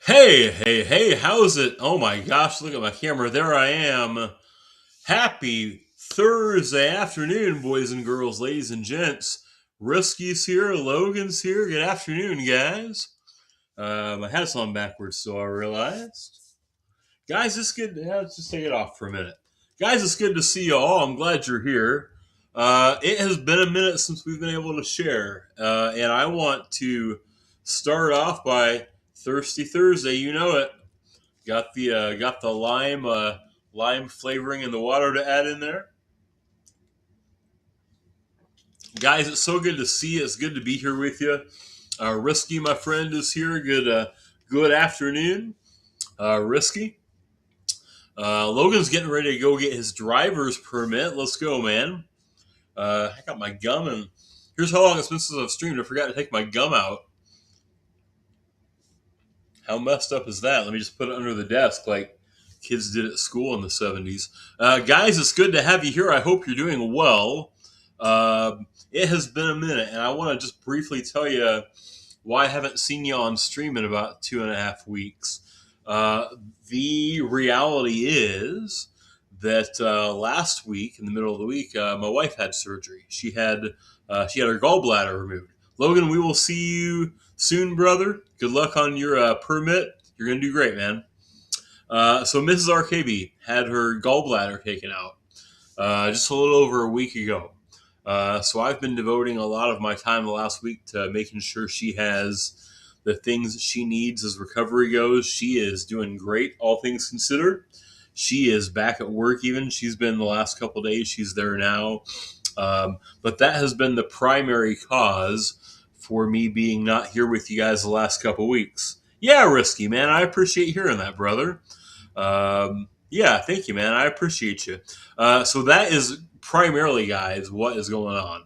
Hey, how's it? Oh my gosh, look at my camera. There I am. Happy Thursday afternoon, boys and girls, ladies and gents. Risky's here, Logan's here. Good afternoon, guys. My hat's on backwards, so I realized. Guys, it's good. Let's just take it off for a minute. Guys, it's good to see you all. I'm glad you're here. It has been a minute since we've been able to share, and I want to start off by Thirsty Thursday. You know it. Got the lime flavoring in the water to add in there. Guys, it's so good to see you. It's good to be here with you. Risky, my friend, is here. Good afternoon, Risky. Logan's getting ready to go get his driver's permit. Let's go, man. I got my gum, and here's how long it's been since I've streamed. I forgot to take my gum out. How messed up is that? Let me just put it under the desk like kids did at school in the 70s. Guys, it's good to have you here. I hope you're doing well. It has been a minute, and I want to just briefly tell you why I haven't seen you on stream in about 2.5 weeks. Uh, the reality is that last week, in the middle of the week, my wife had surgery. She had her gallbladder removed. Logan, we will see you soon, brother. Good luck on your permit. You're gonna do great, man. So Mrs. RKB had her gallbladder taken out just a little over a week ago. So I've been devoting a lot of my time the last week to making sure she has the things that she needs as recovery goes. She is doing great, all things considered. She is back at work even. She's been the last couple of days. She's there now. But that has been the primary cause for me being not here with you guys the last couple of weeks. Yeah, Risky, man. I appreciate hearing that, brother. Yeah, thank you, man. I appreciate you. So that is primarily, guys, what is going on.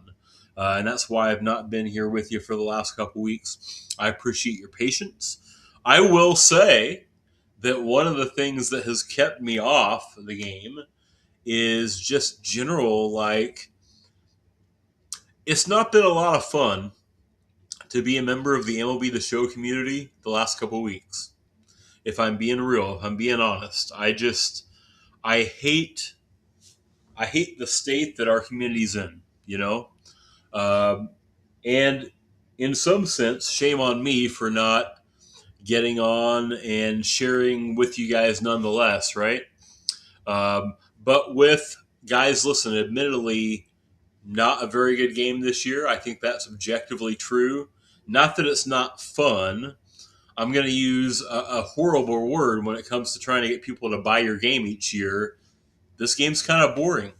And that's why I've not been here with you for the last couple weeks. I appreciate your patience. I will say that one of the things that has kept me off the game is just general, like, it's not been a lot of fun to be a member of the MLB The Show community the last couple weeks. If I'm being real, if I'm being honest, I hate I hate the state that our community's in, you know? Um, and in some sense, shame on me for not getting on and sharing with you guys nonetheless, right? But with guys, listen, admittedly, not a very good game this year. I think that's objectively true. Not that it's not fun. I'm going to use a horrible word when it comes to trying to get people to buy your game each year. This game's kind of boring.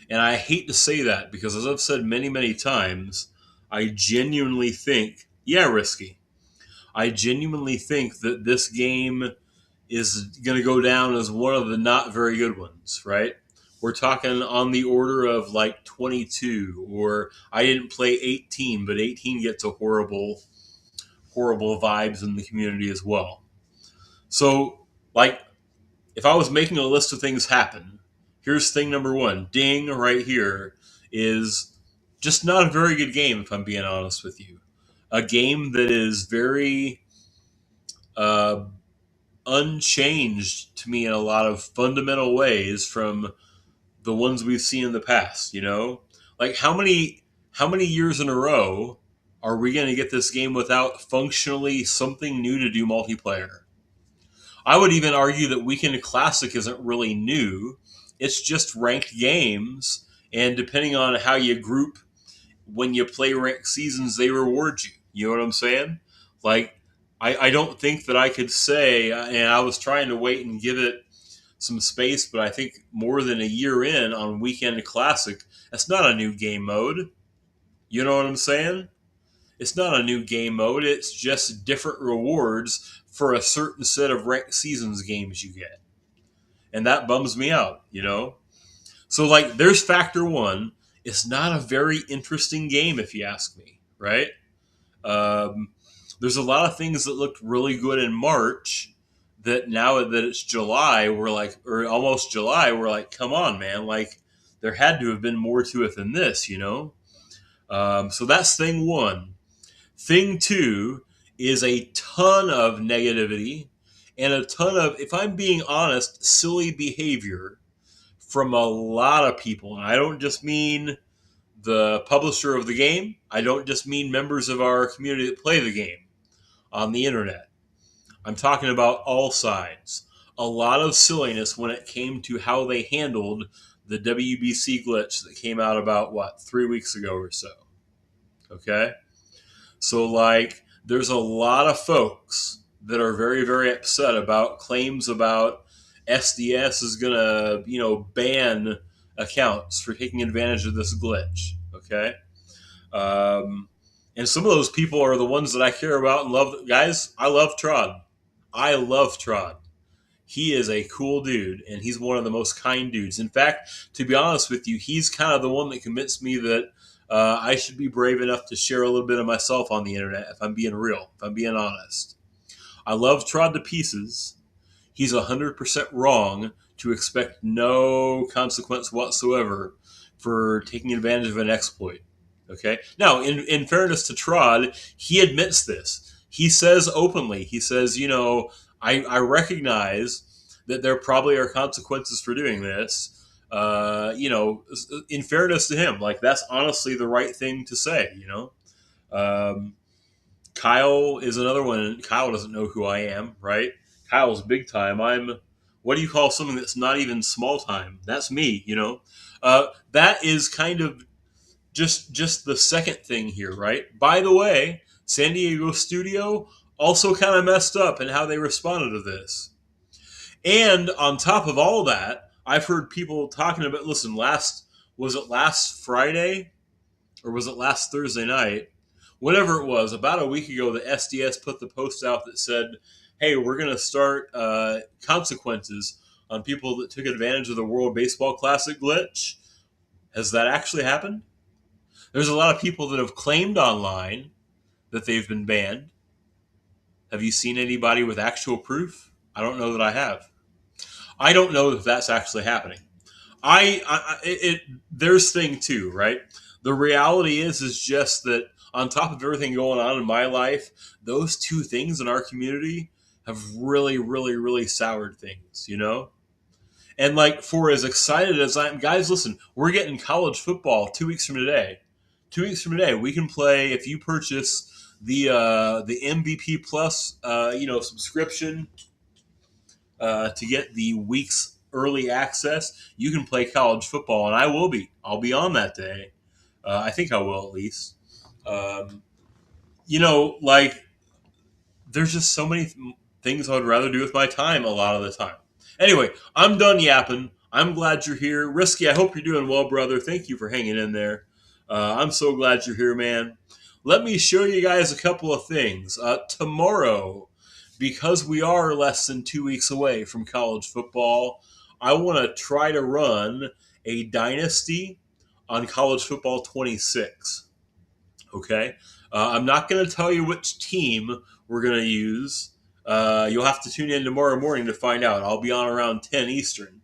And I hate to say that because, as I've said many, many times, I genuinely think, yeah, Risky. I genuinely think that this game is going to go down as one of the not very good ones, right? We're talking on the order of like 22, or I didn't play 18, but 18 gets a horrible vibes in the community as well. So, like, if I was making a list of things happen, here's thing number one. Ding right here is just not a very good game, if I'm being honest with you. A game that is very uh, unchanged to me in a lot of fundamental ways from the ones we've seen in the past. You know, like how many years in a row are we going to get this game without functionally something new to do multiplayer? I would even argue that Weekend Classic isn't really new. It's just ranked games, and depending on how you group when you play ranked seasons, they reward you. You know what I'm saying? Like, I don't think that I could say, and I was trying to wait and give it some space, but I think more than a year in on Weekend Classic, that's not a new game mode. You know what I'm saying? It's not a new game mode. It's just different rewards for a certain set of ranked seasons games you get. And that bums me out, you know? So, like, there's factor one. It's not a very interesting game, if you ask me, right? Um, there's a lot of things that looked really good in March that now that it's July, we're like, or almost July, we're like, come on, man. Like, there had to have been more to it than this, you know? So that's thing one. Thing two is a ton of negativity and a ton of, if I'm being honest, silly behavior from a lot of people. And I don't just mean the publisher of the game, I don't just mean members of our community that play the game on the internet. I'm talking about all sides. A lot of silliness when it came to how they handled the WBC glitch that came out about, what, 3 weeks ago or so. Okay? So, like, there's a lot of folks that are very, very upset about claims about SDS is going to, ban accounts for taking advantage of this glitch. Okay? Um, and some of those people are the ones that I care about and love. Guys, I love Trod. I love Trod. He is a cool dude, and he's one of the most kind dudes. In fact, to be honest with you, he's kind of the one that convinced me that I should be brave enough to share a little bit of myself on the internet, if I'm being real, if I'm being honest. I love Trod to pieces. He's 100% wrong to expect no consequence whatsoever for taking advantage of an exploit. Okay? Now, in fairness to Trod, he admits this. He says openly, he says, I recognize that there probably are consequences for doing this. In fairness to him, like, that's honestly the right thing to say. Um, Kyle is another one. Kyle doesn't know who I am, right? Kyle's big time. I'm, what do you call something that's not even small time? That's me. That is kind of just the second thing here, right? By the way, San Diego Studio also kind of messed up in how they responded to this. And on top of all that, I've heard people talking about, listen, was it last Friday or was it last Thursday night? Whatever it was, about a week ago, the SDS put the post out that said, hey, we're going to start consequences on people that took advantage of the World Baseball Classic glitch. Has that actually happened? There's a lot of people that have claimed online that they've been banned. Have you seen anybody with actual proof? I don't know that I have. I don't know if that's actually happening. There's thing too, right? The reality is just that on top of everything going on in my life, those two things in our community have really, really, really soured things. And like, for as excited as I am, guys, listen, we're getting college football 2 weeks from today. 2 weeks from today, we can play if you purchase the MVP Plus subscription to get the week's early access. You can play college football, and I will be. I'll be on that day. I think I will at least. Um, like, there's just so many things I would rather do with my time a lot of the time. Anyway, I'm done yapping. I'm glad you're here. Risky, I hope you're doing well, brother. Thank you for hanging in there. I'm so glad you're here, man. Let me show you guys a couple of things. Tomorrow, because we are less than 2 weeks away from college football, I want to try to run a dynasty on college football 26. Okay? I'm not going to tell you which team we're going to use. You'll have to tune in tomorrow morning to find out. I'll be on around 10 Eastern.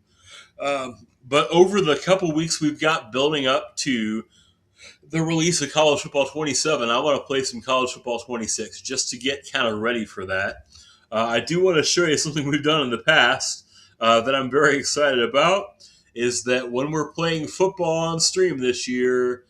But over the couple weeks we've got building up to the release of College Football 27, I want to play some College Football 26 just to get kind of ready for that. I do want to show you something we've done in the past that I'm very excited about. Is that when we're playing football on stream this year,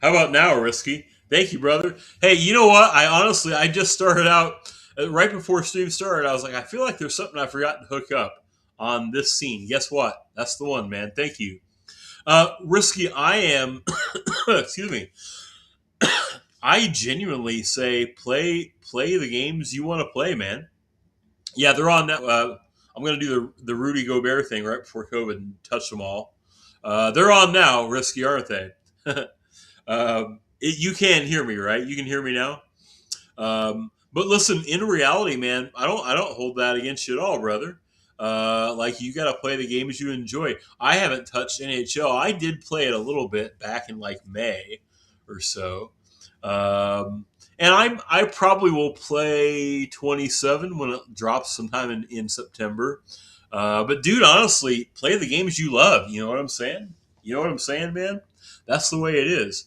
how about now, Risky? Thank you, brother. Hey, you know what? I just started out right before stream started. I was like, I feel like there's something I forgot to hook up on this scene. Guess what? That's the one, man. Thank you. Risky, I am. Excuse me. I genuinely say play the games you want to play, man. Yeah, they're on that. I'm gonna do the Rudy Gobert thing right before COVID and touch them all. They're on now, Risky, aren't they? You can hear me, right? You can hear me now. But listen, in reality, man, I don't hold that against you at all, brother. Like you got to play the games you enjoy. I haven't touched NHL. I did play it a little bit back in like May or so, and I probably will play 27 when it drops sometime in September. But dude, honestly, play the games you love. You know what I'm saying? You know what I'm saying, man? That's the way it is.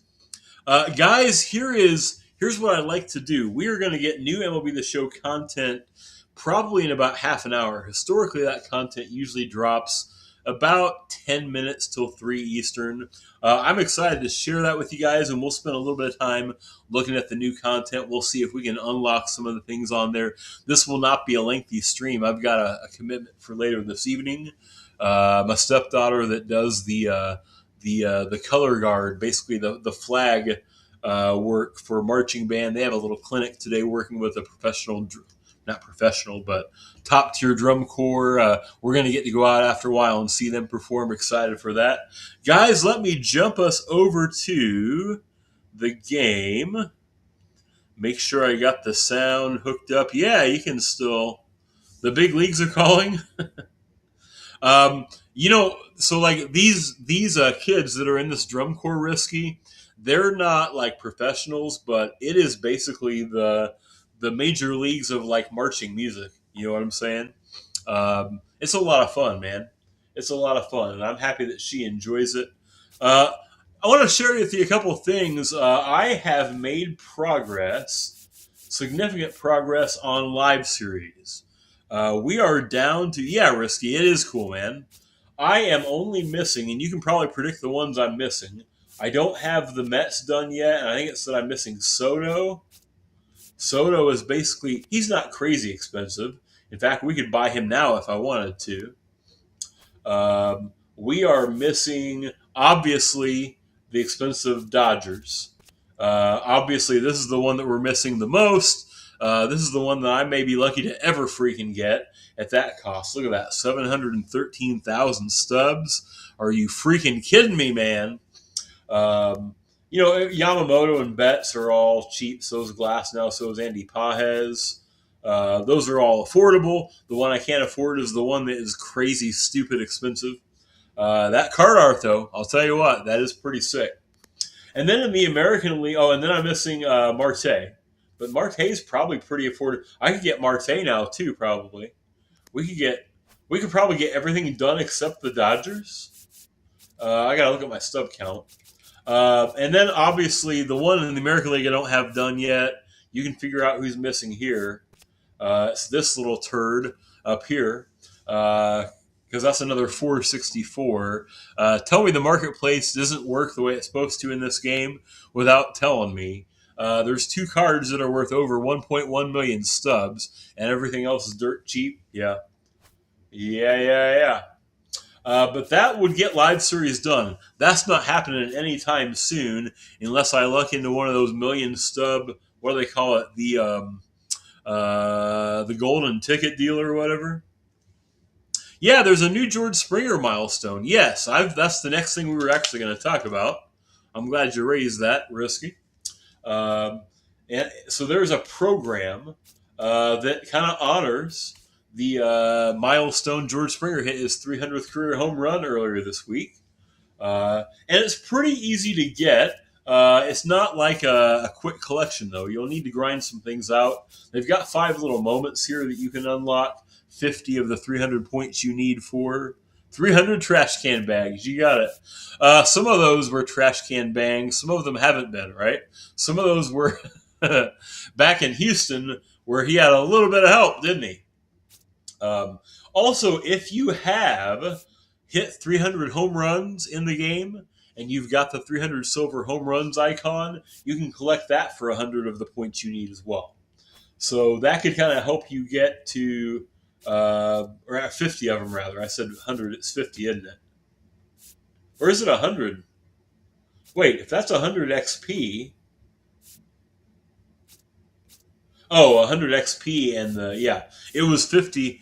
Guys, here's what I'd like to do. We are going to get new MLB The Show content probably in about half an hour. Historically, that content usually drops about 10 minutes till 3 Eastern. I'm excited to share that with you guys, and we'll spend a little bit of time looking at the new content. We'll see if we can unlock some of the things on there. This will not be a lengthy stream. I've got a commitment for later this evening. My stepdaughter that does the color guard, basically the flag work for marching band. They have a little clinic today working with a professional, not professional, but top tier drum corps. We're going to get to go out after a while and see them perform. Excited for that. Guys, let me jump us over to the game. Make sure I got the sound hooked up. Yeah, you can still. The big leagues are calling. So like these kids that are in this drum corps, Risky, they're not like professionals, but it is basically the major leagues of like marching music. You know what I'm saying? It's a lot of fun, man. It's a lot of fun, and I'm happy that she enjoys it. Uh, I want to share with you a couple of things. I have made progress, significant progress on live series. We are down to, yeah, Risky. It is cool, man. I am only missing, and you can probably predict the ones I'm missing. I don't have the Mets done yet, and I think it's that I'm missing Soto. Soto is basically, he's not crazy expensive. In fact, we could buy him now if I wanted to. We are missing, obviously, the expensive Dodgers. Obviously, this is the one that we're missing the most. This is the one that I may be lucky to ever freaking get at that cost. Look at that, 713,000 stubs. Are you freaking kidding me, man? Yamamoto and Betts are all cheap. So is Glass now. So is Andy Pajes. Those are all affordable. The one I can't afford is the one that is crazy, stupid expensive. That card art, though, I'll tell you what, that is pretty sick. And then in the American League, and then I'm missing Marte. But Marte's probably pretty affordable. I could get Marte now, too, probably. We could probably get everything done except the Dodgers. I got to look at my stub count. And then, obviously, the one in the American League I don't have done yet, you can figure out who's missing here. It's this little turd up here. Because that's another 464. Tell me the marketplace doesn't work the way it's supposed to in this game without telling me. There's 2 cards that are worth over 1.1 million stubs, and everything else is dirt cheap. Yeah. But that would get live series done. That's not happening anytime soon unless I luck into one of those million stub, what do they call it? The golden ticket deal or whatever. Yeah, there's a new George Springer milestone. Yes, that's the next thing we were actually going to talk about. I'm glad you raised that, Risky. And so there's a program that kind of honors the milestone. George Springer hit his 300th career home run earlier this week. And it's pretty easy to get. It's not like a quick collection, though. You'll need to grind some things out. They've got 5 little moments here that you can unlock. 50 of the 300 points you need for 300 trash can bags. You got it. Some of those were trash can bangs. Some of them haven't been, right? Some of those were back in Houston where he had a little bit of help, didn't he? Also, if you have hit 300 home runs in the game and you've got the 300 silver home runs icon, you can collect that for 100 of the points you need as well. So that could kind of help you get to, or 50 of them rather. I said 100, it's 50, isn't it? Or is it 100? Wait, if that's 100 XP, oh, 100 XP and yeah, it was 50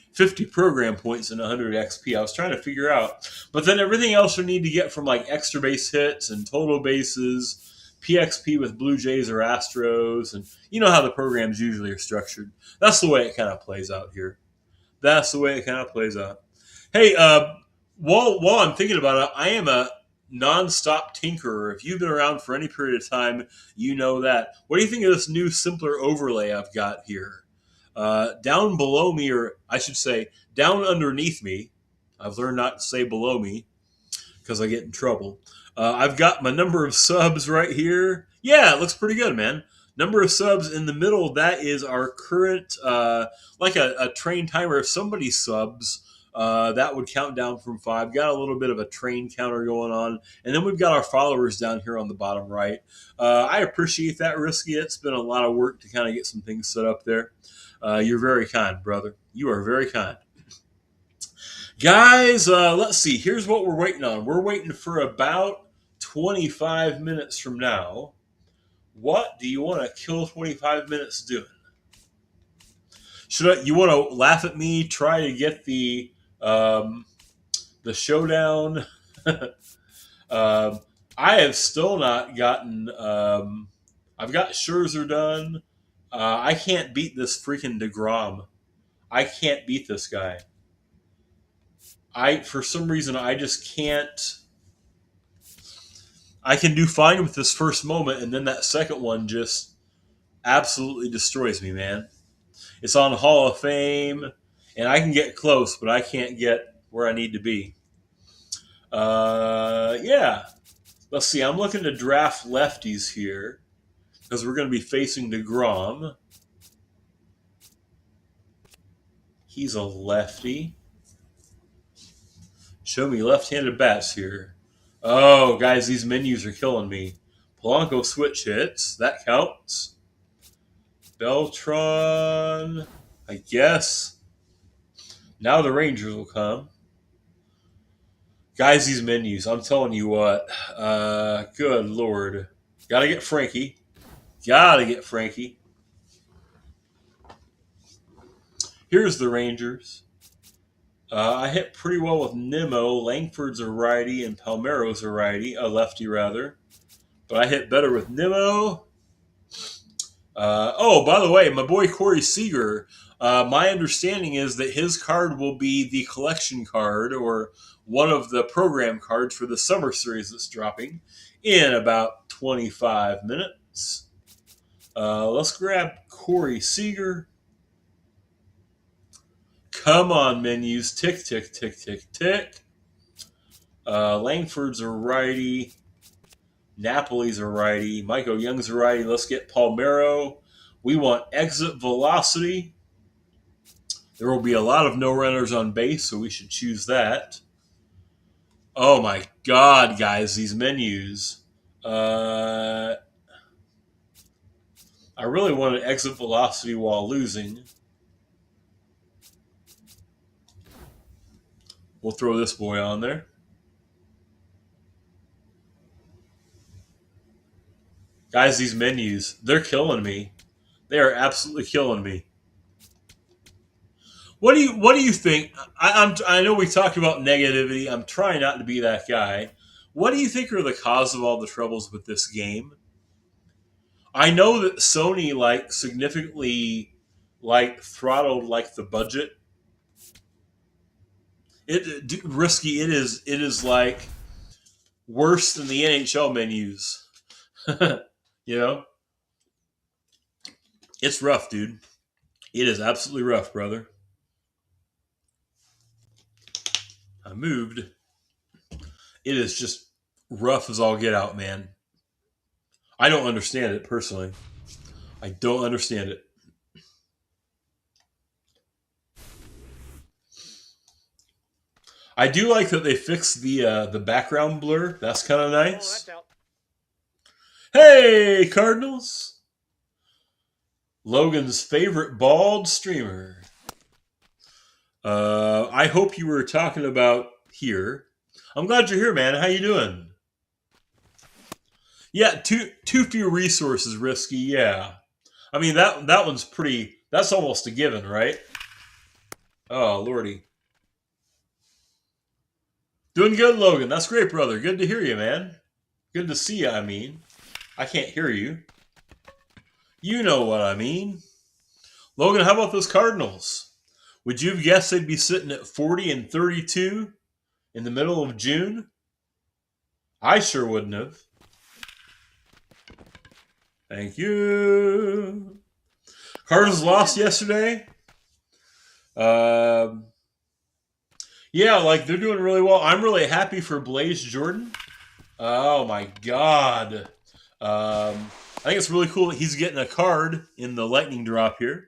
program points and 100 XP. I was trying to figure out. But then everything else you need to get from like extra base hits and total bases, PXP with Blue Jays or Astros, and you know how the programs usually are structured. That's the way it kind of plays out here. That's the way it kind of plays out. Hey, while I'm thinking about it, I am a nonstop tinkerer. If you've been around for any period of time, you know that. What do you think of this new simpler overlay I've got here? Down below me, or I should say, down underneath me. I've learned not to say below me because I get in trouble. I've got my number of subs right here. Yeah, it looks pretty good, man. Number of subs in the middle, that is our current, like a train timer. If somebody subs, that would count down from 5. Got a little bit of a train counter going on. And then we've got our followers down here on the bottom right. I appreciate that, Risky. It's been a lot of work to kind of get some things set up there. You're very kind, brother. You are very kind. Guys, let's see. Here's what we're waiting on. We're waiting for about 25 minutes from now. What do you want to kill 25 minutes doing? You want to laugh at me? Try to get the showdown. I have still not gotten. I've got Scherzer done. I can't beat this freaking DeGrom. I can't beat this guy. For some reason, I just can't. I can do fine with this first moment, and then that second one just absolutely destroys me, man. It's on Hall of Fame, and I can get close, but I can't get where I need to be. Yeah. Let's see. I'm looking to draft lefties here because we're going to be facing DeGrom. He's a lefty. Show me left-handed bats here. Oh, guys, these menus are killing me. Polanco switch hits. That counts. Beltran. I guess. Now the Rangers will come. Guys, these menus. I'm telling you what. Good Lord. Gotta get Frankie. Gotta get Frankie. Here's the Rangers. I hit pretty well with Nimmo. Langford's a righty and Palmeiro's a righty, a lefty rather. But I hit better with Nimmo. Oh, by the way, my boy Corey Seager, my understanding is that his card will be the collection card or one of the program cards for the summer series that's dropping in about 25 minutes. Let's grab Corey Seager. Come on, menus. Tick, tick, tick, tick, tick. Langford's a righty. Napoli's a righty. Michael Young's a righty. Let's get Palmeiro. We want exit velocity. There will be a lot of no runners on base, so we should choose that. Oh my God, guys, these menus. I really wanted exit velocity while losing. We'll throw this boy on there. Guys, these menus, they're killing me. They are absolutely killing me. What do you think? I know we talked about negativity. I'm trying not to be that guy. What do you think are the cause of all the troubles with this game? I know that Sony significantly throttled the budget. Risky. It is worse than the NHL menus. You know, it's rough, dude. It is absolutely rough, brother. I moved. It is just rough as all get out, man. I don't understand it personally. I don't understand it. I do like that they fixed the background blur. That's kind of Oh, nice. that's out. Hey, Cardinals! Logan's favorite bald streamer. I hope you were talking about here. I'm glad you're here, man. How you doing? Yeah, too few resources, risky. Yeah, I mean that one's pretty. That's almost a given, right? Oh lordy, doing good, Logan. That's great, brother. Good to hear you, man. Good to see you. I mean, I can't hear you. You know what I mean, Logan. How about those Cardinals? Would you have guessed they'd be sitting at 40-32 in the middle of June? I sure wouldn't have. Thank you. Cardinals lost yesterday. Um, yeah, like they're doing really well. I'm really happy for Blaze Jordan. Oh my god. I think it's really cool that he's getting a card in the lightning drop here.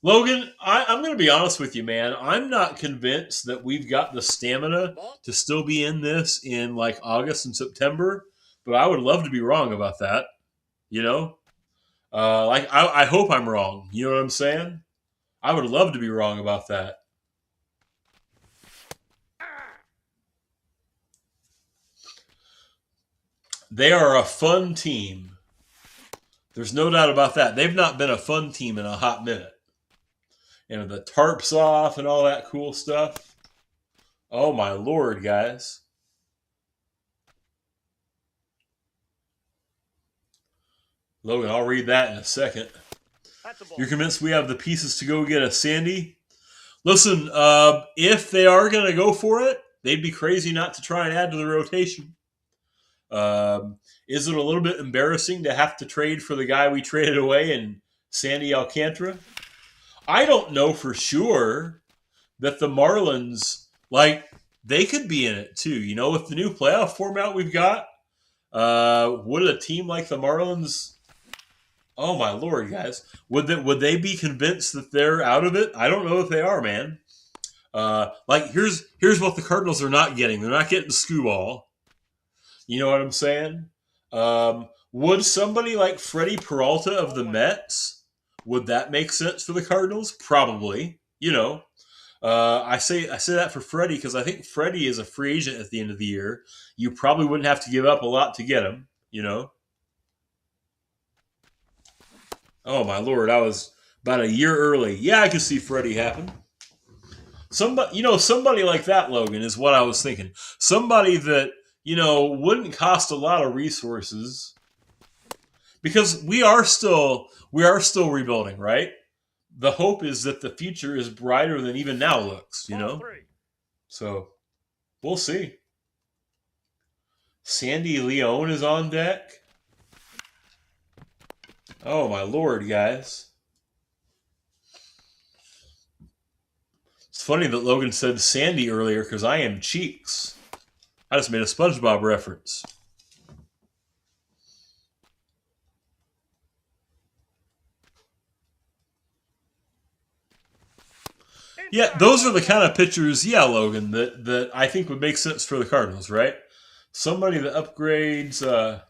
Logan, I'm going to be honest with you, man. I'm not convinced that we've got the stamina Ball. to still be in this in like August and September, but I would love to be wrong about that. You know, I hope I'm wrong. You know what I'm saying? I would love to be wrong about that. They are a fun team. There's no doubt about that. They've not been a fun team in a hot minute. And the tarps off and all that cool stuff. Oh my lord, guys. Logan, I'll read that in a second. That's a ball. You're convinced we have the pieces to go get a Sandy? Listen, if they are going to go for it, they'd be crazy not to try and add to the rotation. Is it a little bit embarrassing to have to trade for the guy we traded away in Sandy Alcantara? I don't know for sure that the Marlins, like, they could be in it too. You know, with the new playoff format we've got, would a team like the Marlins? Oh my lord, guys, would they be convinced that they're out of it? I don't know if they are, man. Like here's what the Cardinals are not getting. They're not getting Skubal. You know what I'm saying? Would somebody like Freddie Peralta of the Mets, would that make sense for the Cardinals? Probably. You know, I say that for Freddie because I think Freddie is a free agent at the end of the year. You probably wouldn't have to give up a lot to get him. You know. Oh my lord, I was about a year early. Yeah, I could see Freddie happen. Somebody like that, Logan, is what I was thinking. Somebody that wouldn't cost a lot of resources because we are still rebuilding, right? The hope is that the future is brighter than even now looks, you Ball know? three. So we'll see. Sandy Leone is on deck. Oh my lord, guys. It's funny that Logan said Sandy earlier because I am Cheeks. I just made a SpongeBob reference. Yeah, those are the kind of pitchers, yeah, Logan, that I think would make sense for the Cardinals, right? Somebody that upgrades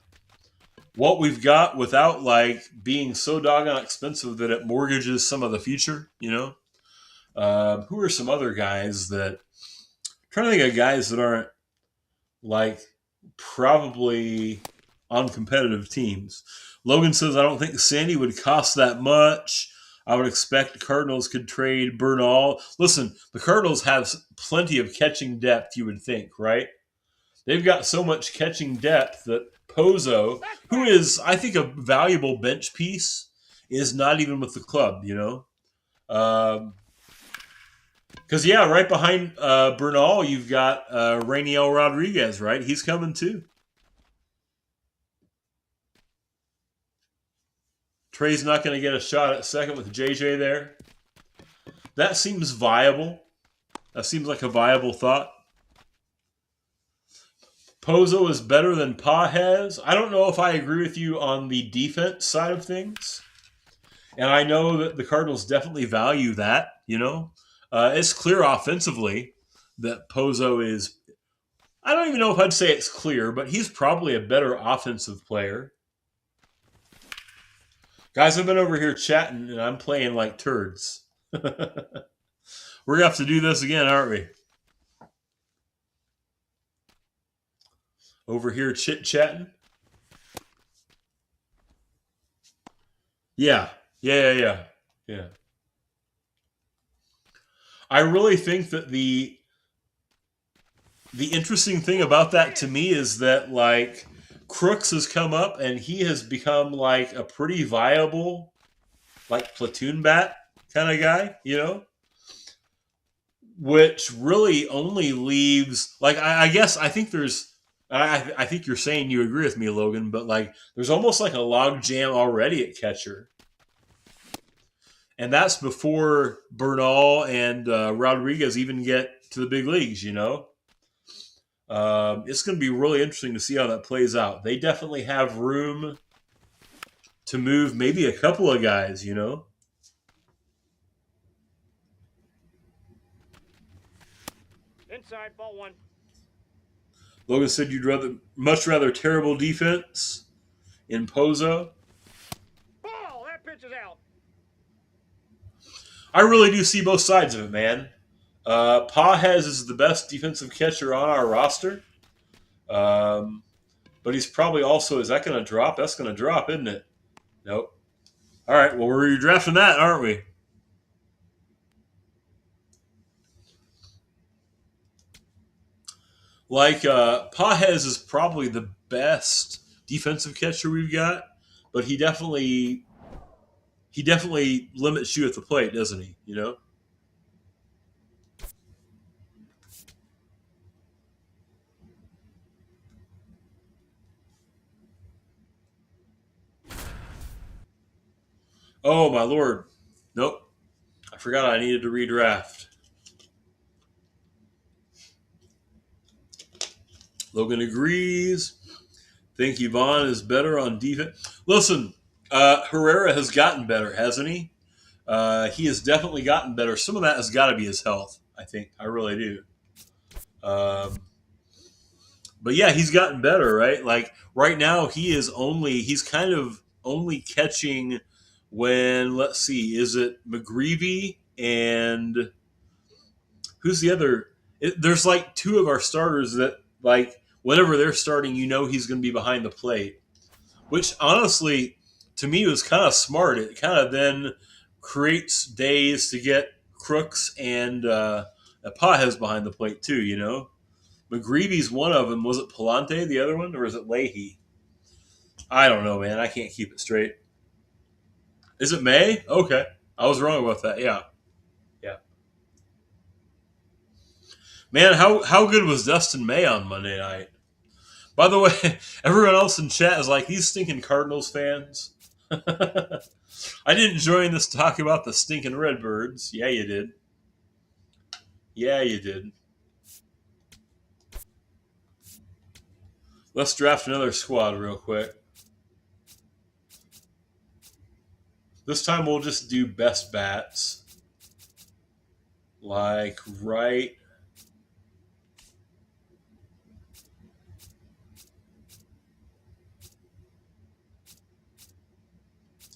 what we've got without like being so doggone expensive that it mortgages some of the future, you know? Who are some other guys that I'm trying to think of guys that aren't like probably on competitive teams. Logan says I don't think Sandy would cost that much. I would expect Cardinals could trade Bernal. Listen, the Cardinals have plenty of catching depth, you would think, right? They've got so much catching depth that Pozo, who is, I think, a valuable bench piece, is not even with the club, you know? Because, yeah, right behind Bernal, you've got Rainiel Rodriguez, right? He's coming too. Trey's not going to get a shot at second with JJ there. That seems viable. That seems like a viable thought. Pozo is better than Pages. I don't know if I agree with you on the defense side of things. And I know that the Cardinals definitely value that, you know. It's clear offensively that Pozo is. I don't even know if I'd say it's clear, but he's probably a better offensive player. Guys, I've been over here chatting and I'm playing like turds. We're gonna have to do this again, aren't we? Over here chit chatting. Yeah, yeah. Yeah. I really think that the interesting thing about that to me is that like Crooks has come up and he has become like a pretty viable like platoon bat kind of guy, you know, which really only leaves like I guess I think there's I think you're saying you agree with me, Logan, but like there's almost like a log jam already at catcher, and that's before Bernal and Rodriguez even get to the big leagues, you know. It's going to be really interesting to see how that plays out. They definitely have room to move maybe a couple of guys, you know. Inside, ball one. Logan said you'd much rather terrible defense in Pozo. Ball! That pitch is out. I really do see both sides of it, man. Pages is the best defensive catcher on our roster. Um, but he's probably also, is that going to drop? That's going to drop, isn't it? Nope. All right, well, we're redrafting that, aren't we? Like, Pages is probably the best defensive catcher we've got, but he definitely limits you at the plate, doesn't he? You know? Oh, my lord. Nope. I forgot I needed to redraft. Logan agrees. Think Yvonne is better on defense. Listen, Herrera has gotten better, hasn't he? He has definitely gotten better. Some of that has got to be his health, I think. I really do. Um, but yeah, he's gotten better, right? Like right now, he's kind of only catching when, let's see, is it McGreevy and who's the other? There's like two of our starters that, like, whenever they're starting, you know he's going to be behind the plate, which honestly, to me, was kind of smart. It kind of then creates days to get Crooks and Pajes behind the plate too. You know, McGreevy's one of them. Was it Palante, the other one, or is it Leahy? I don't know, man. I can't keep it straight. Is it May? Okay, I was wrong about that. Yeah, yeah. Man, how good was Dustin May on Monday night? By the way, everyone else in chat is like, these stinking Cardinals fans. I didn't join this to talk about the stinking Redbirds. Yeah, you did. Yeah, you did. Let's draft another squad real quick. This time we'll just do best bats. Like, right.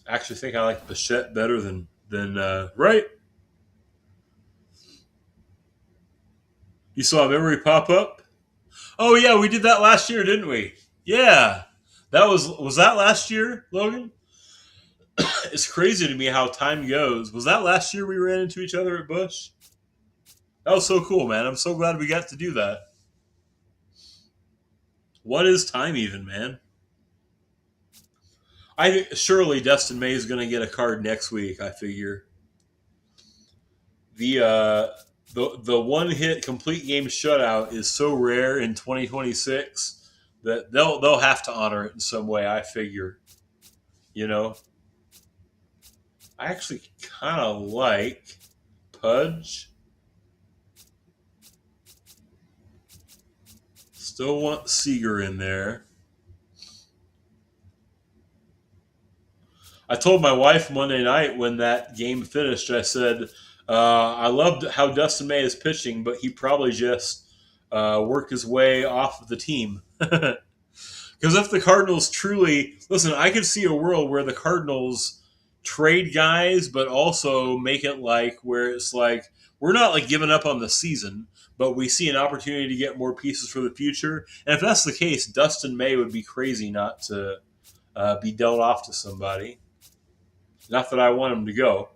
I actually think I like Bichette better than right. You saw a memory pop up? Oh yeah, we did that last year, didn't we? Yeah. That was that last year, Logan? It's crazy to me how time goes. Was that last year we ran into each other at Bush? That was so cool, man. I'm so glad we got to do that. What is time even, man? I think surely Dustin May is going to get a card next week. I figure the one hit complete game shutout is so rare in 2026 that they'll have to honor it in some way. I figure, you know. I actually kind of like Pudge. Still want Seager in there. I told my wife Monday night when that game finished, I said, I loved how Dustin May is pitching, but he probably just worked his way off of the team. Because if the Cardinals truly listen, I could see a world where the Cardinals trade guys, but also make it like where it's like we're not like giving up on the season, but we see an opportunity to get more pieces for the future. And if that's the case, Dustin May would be crazy not to be dealt off to somebody. Not that I want him to go.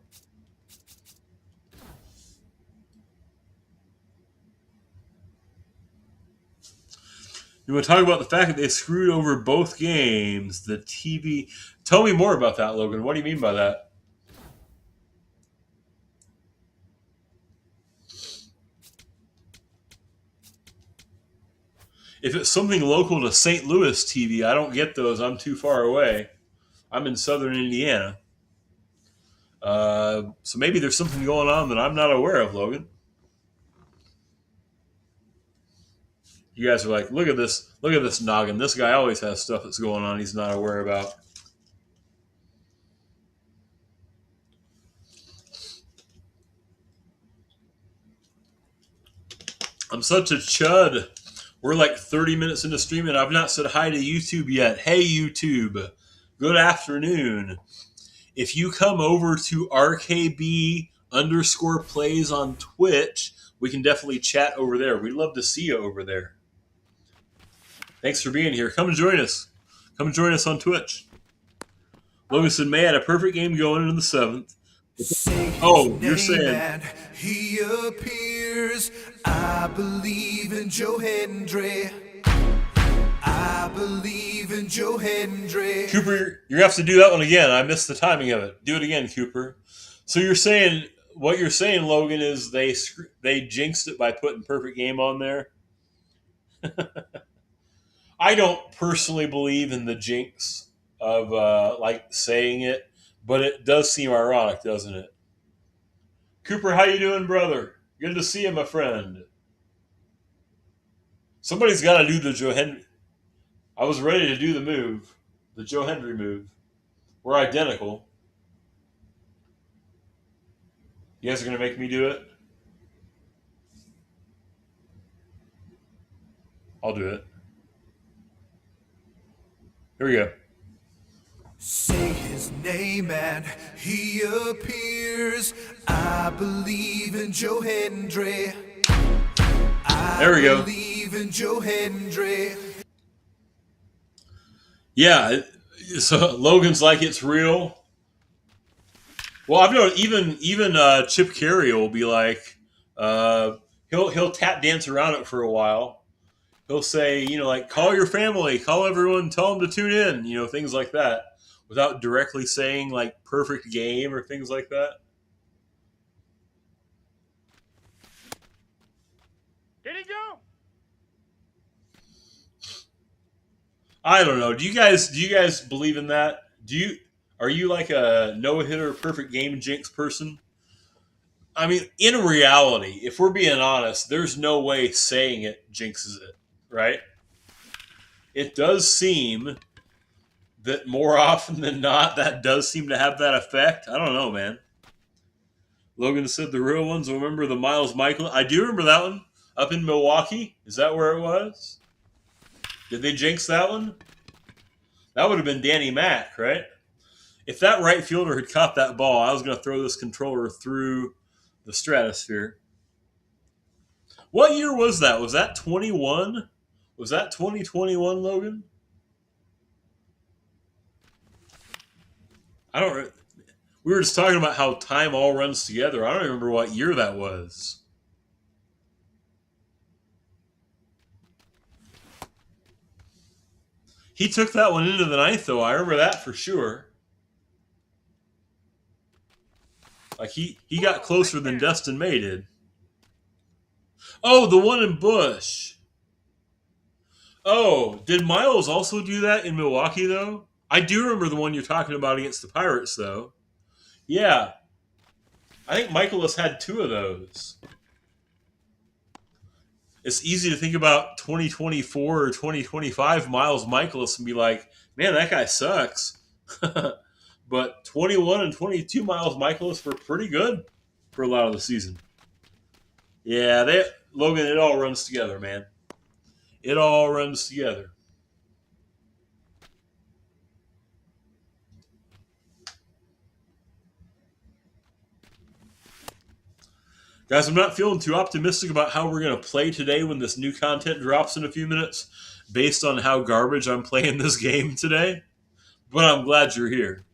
You want to talk about the fact that they screwed over both games? The TV. Tell me more about that, Logan. What do you mean by that? If it's something local to St. Louis TV, I don't get those. I'm too far away. I'm in southern Indiana. So maybe there's something going on that I'm not aware of, Logan. You guys are like, look at this noggin. This guy always has stuff that's going on he's not aware about. I'm such a chud. We're like 30 minutes into streaming. I've not said hi to YouTube yet. Hey, YouTube. Good afternoon. If you come over to RKB_plays on Twitch, we can definitely chat over there. We'd love to see you over there. Thanks for being here. Come and join us. Come and join us on Twitch. Logan said May had a perfect game going into the 7th. Oh, you're saying he appears. I believe in Joe Hendry. I believe in Joe Hendry. Cooper, you're gonna have to do that one again. I missed the timing of it. Do it again, Cooper. So you're saying what you're saying, Logan, is they jinxed it by putting perfect game on there. I don't personally believe in the jinx of like saying it, but it does seem ironic, doesn't it? Cooper, how you doing, brother? Good to see you, my friend. Somebody's got to do the Joe Hendry. I was ready to do the move, the Joe Hendry move. We're identical. You guys are going to make me do it? I'll do it. Here we go. Say his name and he appears. I believe in Joe Hendry. There we go. I believe in Joe Hendry. Yeah, so Logan's like it's real. Well, I've known even Chip Carey will be like, he'll tap dance around it for a while. He'll say, like call your family, call everyone, tell them to tune in, things like that, without directly saying like perfect game or things like that. Did he go? I don't know. Do you guys believe in that? Are you like a no hitter perfect game jinx person? I mean, in reality, if we're being honest, there's no way saying it jinxes it, right? It does seem that more often than not, that does seem to have that effect. I don't know, man. Logan said the real ones will remember the Miles Michael. I do remember that one up in Milwaukee. Is that where it was? Did they jinx that one? That would have been Danny Mack, right? If that right fielder had caught that ball, I was going to throw this controller through the stratosphere. What year was that? Was that 21? Was that 2021, Logan? I don't. We were just talking about how time all runs together. I don't remember what year that was. He took that one into the 9th, though. I remember that for sure. Like he got closer than Dustin May did. Oh, the one in Busch. Oh, did Miles also do that in Milwaukee, though? I do remember the one you're talking about against the Pirates, though. Yeah. I think Michaelis had 2 of those. It's easy to think about 2024 or 2025 Miles Michaelis and be like, man, that guy sucks. But 21 and 22 Miles Michaelis were pretty good. for a lot of the season. Yeah, Logan, it all runs together, man. It all runs together. Guys, I'm not feeling too optimistic about how we're going to play today when this new content drops in a few minutes, based on how garbage I'm playing this game today. But I'm glad you're here.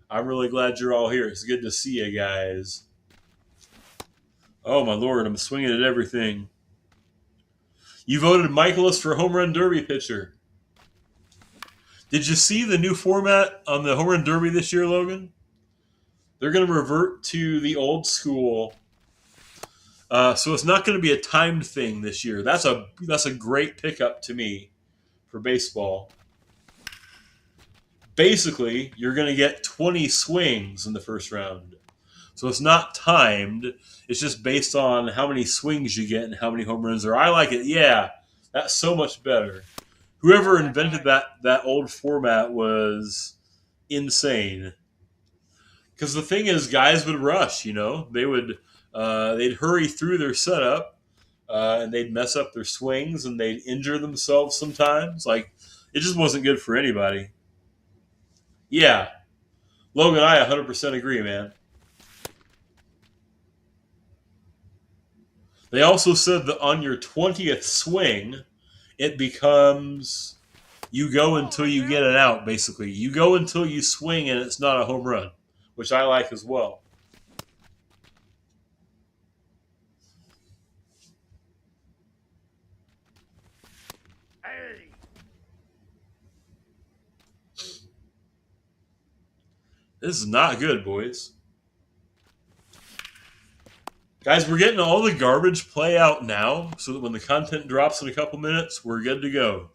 I'm really glad you're all here. It's good to see you guys. Oh, my Lord, I'm swinging at everything. You voted Michaelis for Home Run Derby pitcher. Did you see the new format on the Home Run Derby this year, Logan? They're going to revert to the old school. So it's not going to be a timed thing this year. That's a great pickup to me for baseball. Basically, you're going to get 20 swings in the first round. So it's not timed. It's just based on how many swings you get and how many home runs there are. I like it. Yeah, that's so much better. Whoever invented that old format was insane. Because the thing is, guys would rush. They'd hurry through their setup, and they'd mess up their swings, and they'd injure themselves sometimes. Like, it just wasn't good for anybody. Yeah, Logan, I 100% agree, man. They also said that on your 20th swing, it becomes you go until you get it out, basically. You go until you swing and it's not a home run, which I like as well. Hey. This is not good, boys. Guys, we're getting all the garbage play out now so that when the content drops in a couple minutes, we're good to go.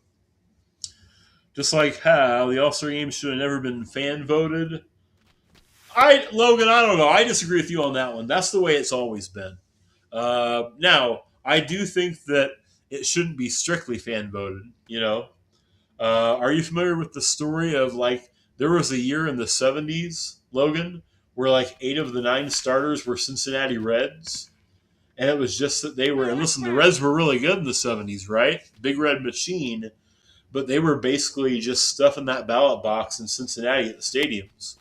Just like how the All-Star Game should have never been fan voted. Logan, I don't know. I disagree with you on that one. That's the way it's always been. Now, I do think that it shouldn't be strictly fan voted, Are you familiar with the story of, there was a year in the 70s, Logan, where 8 of the 9 starters were Cincinnati Reds? And it was just that they were, and listen, the Reds were really good in the 70s, right? Big Red Machine. But they were basically just stuffing that ballot box in Cincinnati at the stadiums.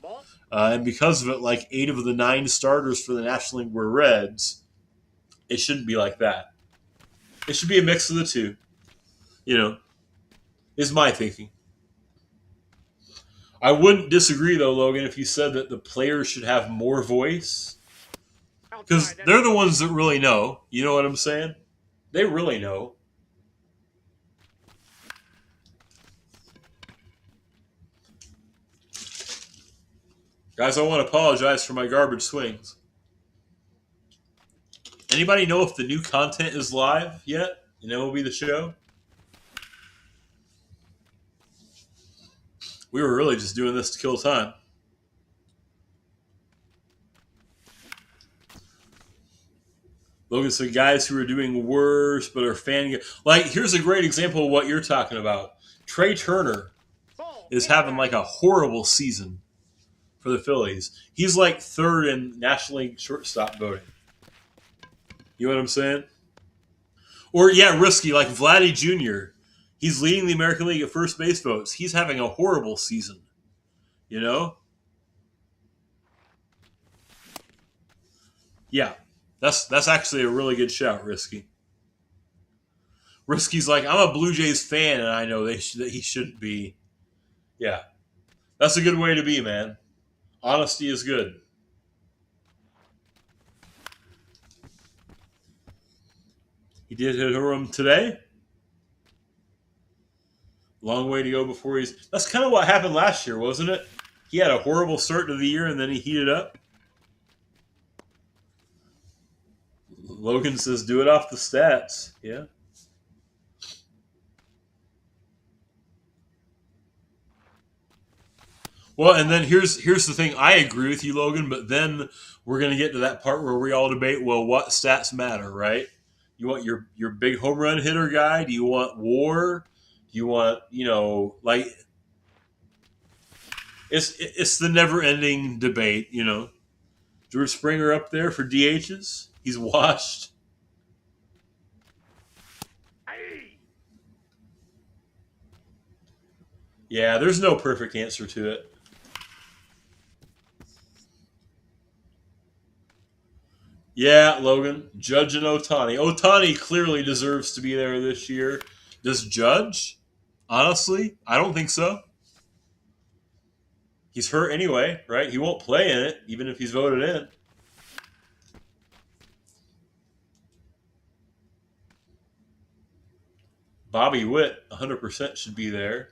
And because of it, 8 of the 9 starters for the National League were Reds. It shouldn't be like that. It should be a mix of the two. Is my thinking. I wouldn't disagree, though, Logan, if you said that the players should have more voice. Because they're the ones that really know. You know what I'm saying? They really know. Guys, I want to apologize for my garbage swings. Anybody know if the new content is live yet? Will be the show? We were really just doing this to kill time. Logan said guys who are doing worse but are fan... here's a great example of what you're talking about. Trey Turner is having a horrible season for the Phillies. He's 3rd in National League shortstop voting. You know what I'm saying? Or, risky, like Vladdy Jr. He's leading the American League at first base votes. He's having a horrible season. Yeah, that's actually a really good shout, Risky. Risky's I'm a Blue Jays fan, and I know that he shouldn't be. Yeah, that's a good way to be, man. Honesty is good. He did hit a home run today. Long way to go before he's... That's kind of what happened last year, wasn't it? He had a horrible start to the year, and then he heated up. Logan says, do it off the stats. Yeah. Well, and then here's the thing. I agree with you, Logan, but then we're going to get to that part where we all debate, well, what stats matter, right? You want your big home run hitter guy? Do you want WAR? Do you want, it's the never-ending debate, George Springer up there for DHs. He's washed. Aye. Yeah, there's no perfect answer to it. Yeah, Logan. Judge and Otani. Otani clearly deserves to be there this year. Does Judge? Honestly, I don't think so. He's hurt anyway, right? He won't play in it, even if he's voted in. Bobby Witt, 100% should be there.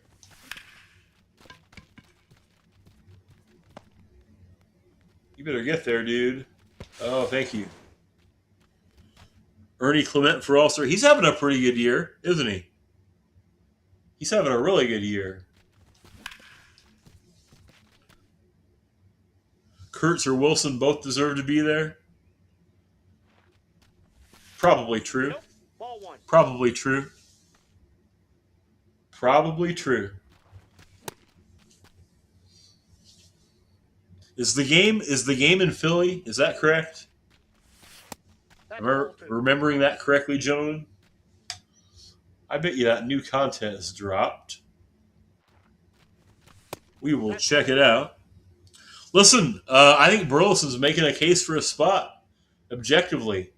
You better get there, dude. Oh, thank you. Ernie Clement for All-Star. He's having a pretty good year, isn't he? He's having a really good year. Kurtz or Wilson both deserve to be there. Probably true. Nope. Ball one. Probably true. Probably true. Is the game in Philly? Is that correct? That's Am I ball two. remembering that correctly, gentlemen? I bet you that new content has dropped. We will check it out. Listen, I think Burleson's making a case for a spot. Objectively,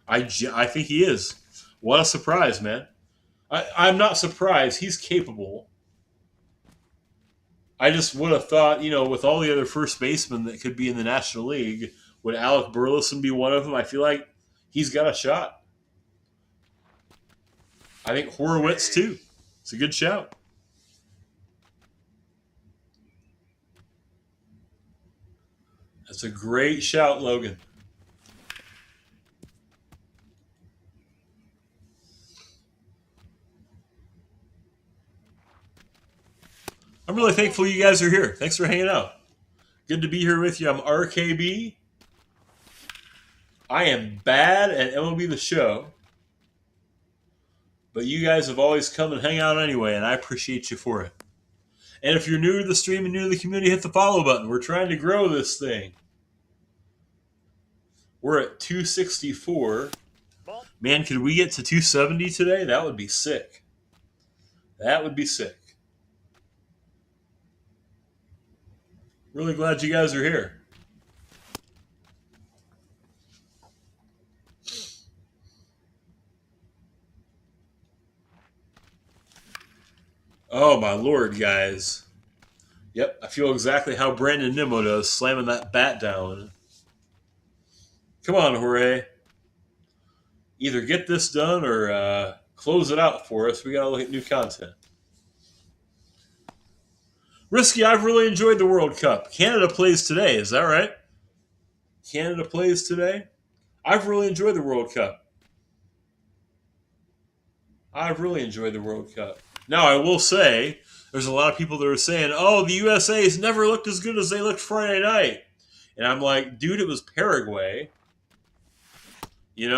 I think he is. What a surprise, man! I'm not surprised. He's capable. I just would have thought, with all the other first basemen that could be in the National League, would Alec Burleson be one of them? I feel like he's got a shot. I think Horowitz, too. It's a good shout. That's a great shout, Logan. I'm really thankful you guys are here. Thanks for hanging out. Good to be here with you. I'm RKB. I am bad at MLB The Show. But you guys have always come and hang out anyway, and I appreciate you for it. And if you're new to the stream and new to the community, hit the follow button. We're trying to grow this thing. We're at 264. Ball. Man, could we get to 270 today? That would be sick. That would be sick. Really glad you guys are here. Oh, my Lord, guys. Yep, I feel exactly how Brandon Nimmo does, slamming that bat down. Come on, Jorge. Either get this done or close it out for us. We got to look at new content. Risky, I've really enjoyed the World Cup. Canada plays today, is that right? Canada plays today? I've really enjoyed the World Cup. I've really enjoyed the World Cup. Now, I will say, there's a lot of people that are saying, oh, the USA's never looked as good as they looked Friday night. And I'm like, dude, it was Paraguay. We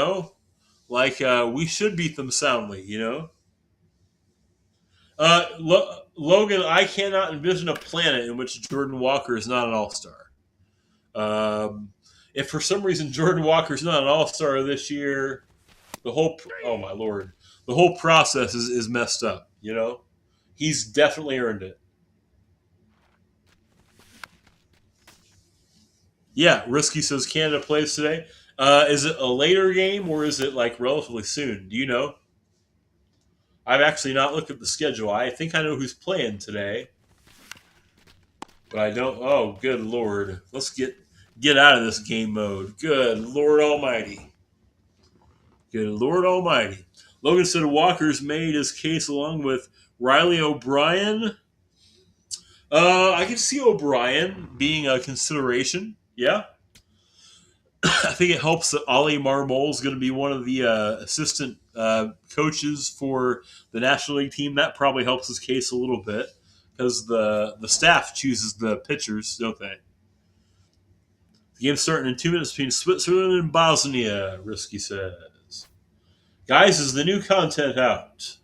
should beat them soundly, Logan, I cannot envision a planet in which Jordan Walker is not an all-star. If for some reason Jordan Walker is not an all-star this year, oh my Lord, the whole process is messed up, He's definitely earned it. Yeah, Risky says Canada plays today. Is it a later game or is it relatively soon? Do you know? I've actually not looked at the schedule. I think I know who's playing today, but I don't. Oh, good Lord! Let's get out of this game mode. Good Lord Almighty! Good Lord Almighty! Logan said Walker's made his case along with Riley O'Brien. I can see O'Brien being a consideration. Yeah. I think it helps that Ollie Marmol is going to be one of the assistant coaches for the National League team. That probably helps his case a little bit because the staff chooses the pitchers, don't they? The game's starting in 2 minutes between Switzerland and Bosnia, Risky says. Guys, is the new content out?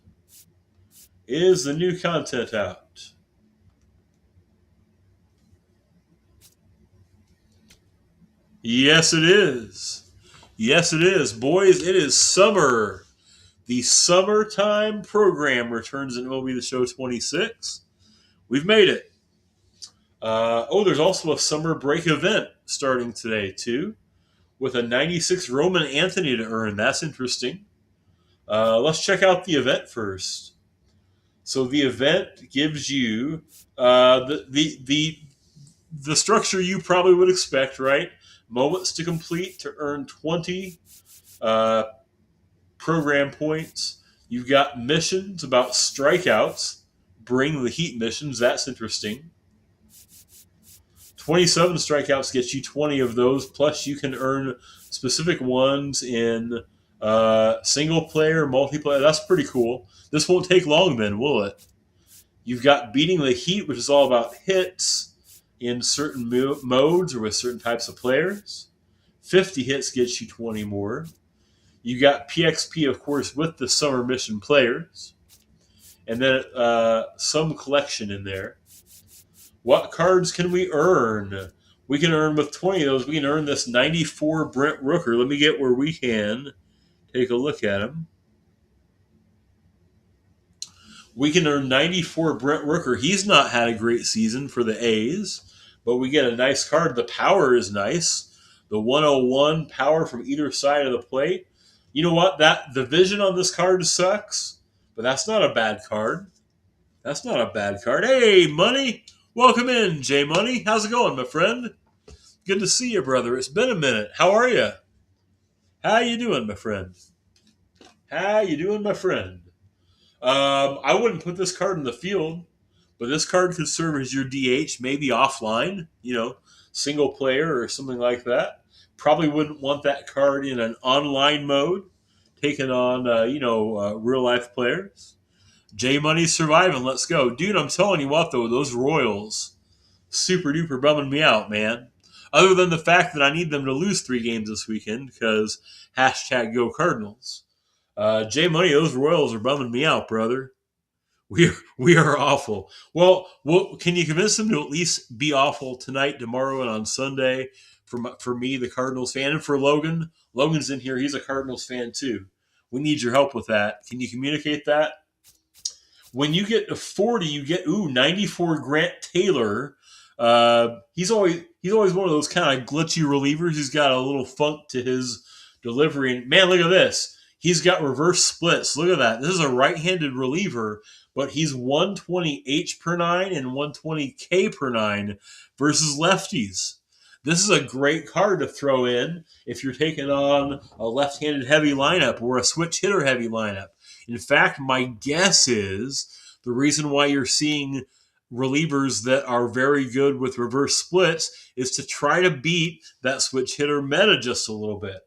Is the new content out? Yes, it is. Yes, it is. Boys, it is summer. The summertime program returns in MLB The Show 26. We've made it. There's also a summer break event starting today, too, with a 96 Roman Anthony to earn. That's interesting. Let's check out the event first. So the event gives you the structure you probably would expect, right? Moments to complete to earn 20 uh, program points. You've got missions about strikeouts. Bring the heat missions. That's interesting. 27 strikeouts gets you 20 of those. Plus, you can earn specific ones in single player, multiplayer. That's pretty cool. This won't take long, then, will it? You've got beating the heat, which is all about hits in certain modes or with certain types of players. 50 hits gets you 20 more. You got PXP, of course, with the summer mission players. And then some collection in there. What cards can we earn? We can earn with 20 of those. We can earn this 94 Brent Rooker. Let me get where we can take a look at him. We can earn 94 Brent Rooker. He's not had a great season for the A's, but we get a nice card. The power is nice. The 101 power from either side of the plate. You know what? The vision on this card sucks, but that's not a bad card. That's not a bad card. Hey, Money. Welcome in, J Money. How's it going, my friend? Good to see you, brother. It's been a minute. How are you? How you doing, my friend? How you doing, my friend? I wouldn't put this card in the field, but this card could serve as your DH, maybe offline, single player or something like that. Probably wouldn't want that card in an online mode, taking on, real life players. J Money's surviving. Let's go. Dude, I'm telling you what, though, those Royals, super duper bumming me out, man. Other than the fact that I need them to lose 3 games this weekend because #Go Cardinals. J Money, those Royals are bumming me out, brother. We are awful. Well, can you convince them to at least be awful tonight, tomorrow, and on Sunday for me, the Cardinals fan, and for Logan? Logan's in here. He's a Cardinals fan, too. We need your help with that. Can you communicate that? When you get to 40, you get 94 Grant Taylor. He's always one of those kind of glitchy relievers. He's got a little funk to his delivery. And man, look at this. He's got reverse splits. Look at that. This is a right-handed reliever, but he's 120 H per 9 and 120 K per 9 versus lefties. This is a great card to throw in if you're taking on a left-handed heavy lineup or a switch hitter heavy lineup. In fact, my guess is the reason why you're seeing relievers that are very good with reverse splits is to try to beat that switch hitter meta just a little bit.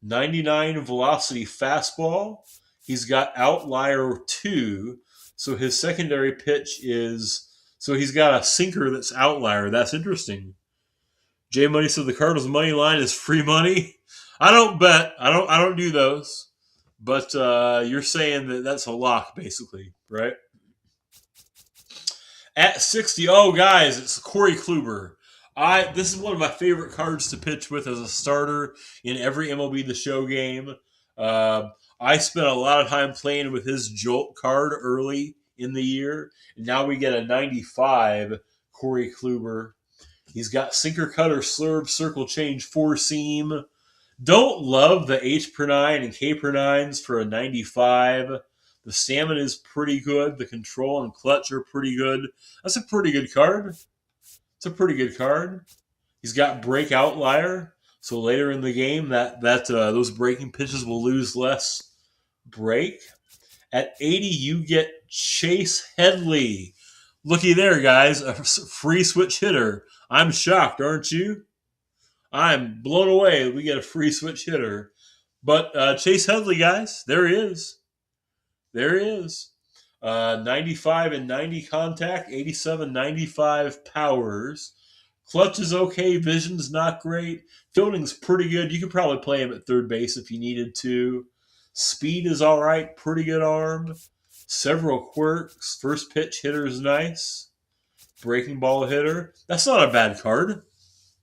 99 velocity fastball. He's got outlier 2, so his secondary pitch is... So he's got a sinker that's outlier. That's interesting. J Money said the Cardinals money line is free money. I don't bet. I don't do those. But you're saying that that's a lock, basically, right? At 60, guys, it's Corey Kluber. This is one of my favorite cards to pitch with as a starter in every MLB The Show game. I spent a lot of time playing with his Jolt card early in the year, and now we get a 95 Corey Kluber. He's got sinker, cutter, slurve, circle change, 4-seam. Don't love the H per 9 and K per 9s for a 95. The stamina is pretty good. The control and clutch are pretty good. That's a pretty good card. It's a pretty good card. He's got break outlier, so later in the game that those breaking pitches will lose less break. At 80, you get Chase Headley. Looky there, guys, a free switch hitter. I'm shocked, aren't you? I'm blown away. We get a free switch hitter. But Chase Headley, guys, there he is. There he is. 95 and 90 contact, 87, 95 powers. Clutch is okay. Vision's not great. Fielding's pretty good. You could probably play him at third base if you needed to. Speed is all right. Pretty good arm. Several quirks. First pitch hitter is nice. Breaking ball hitter. That's not a bad card.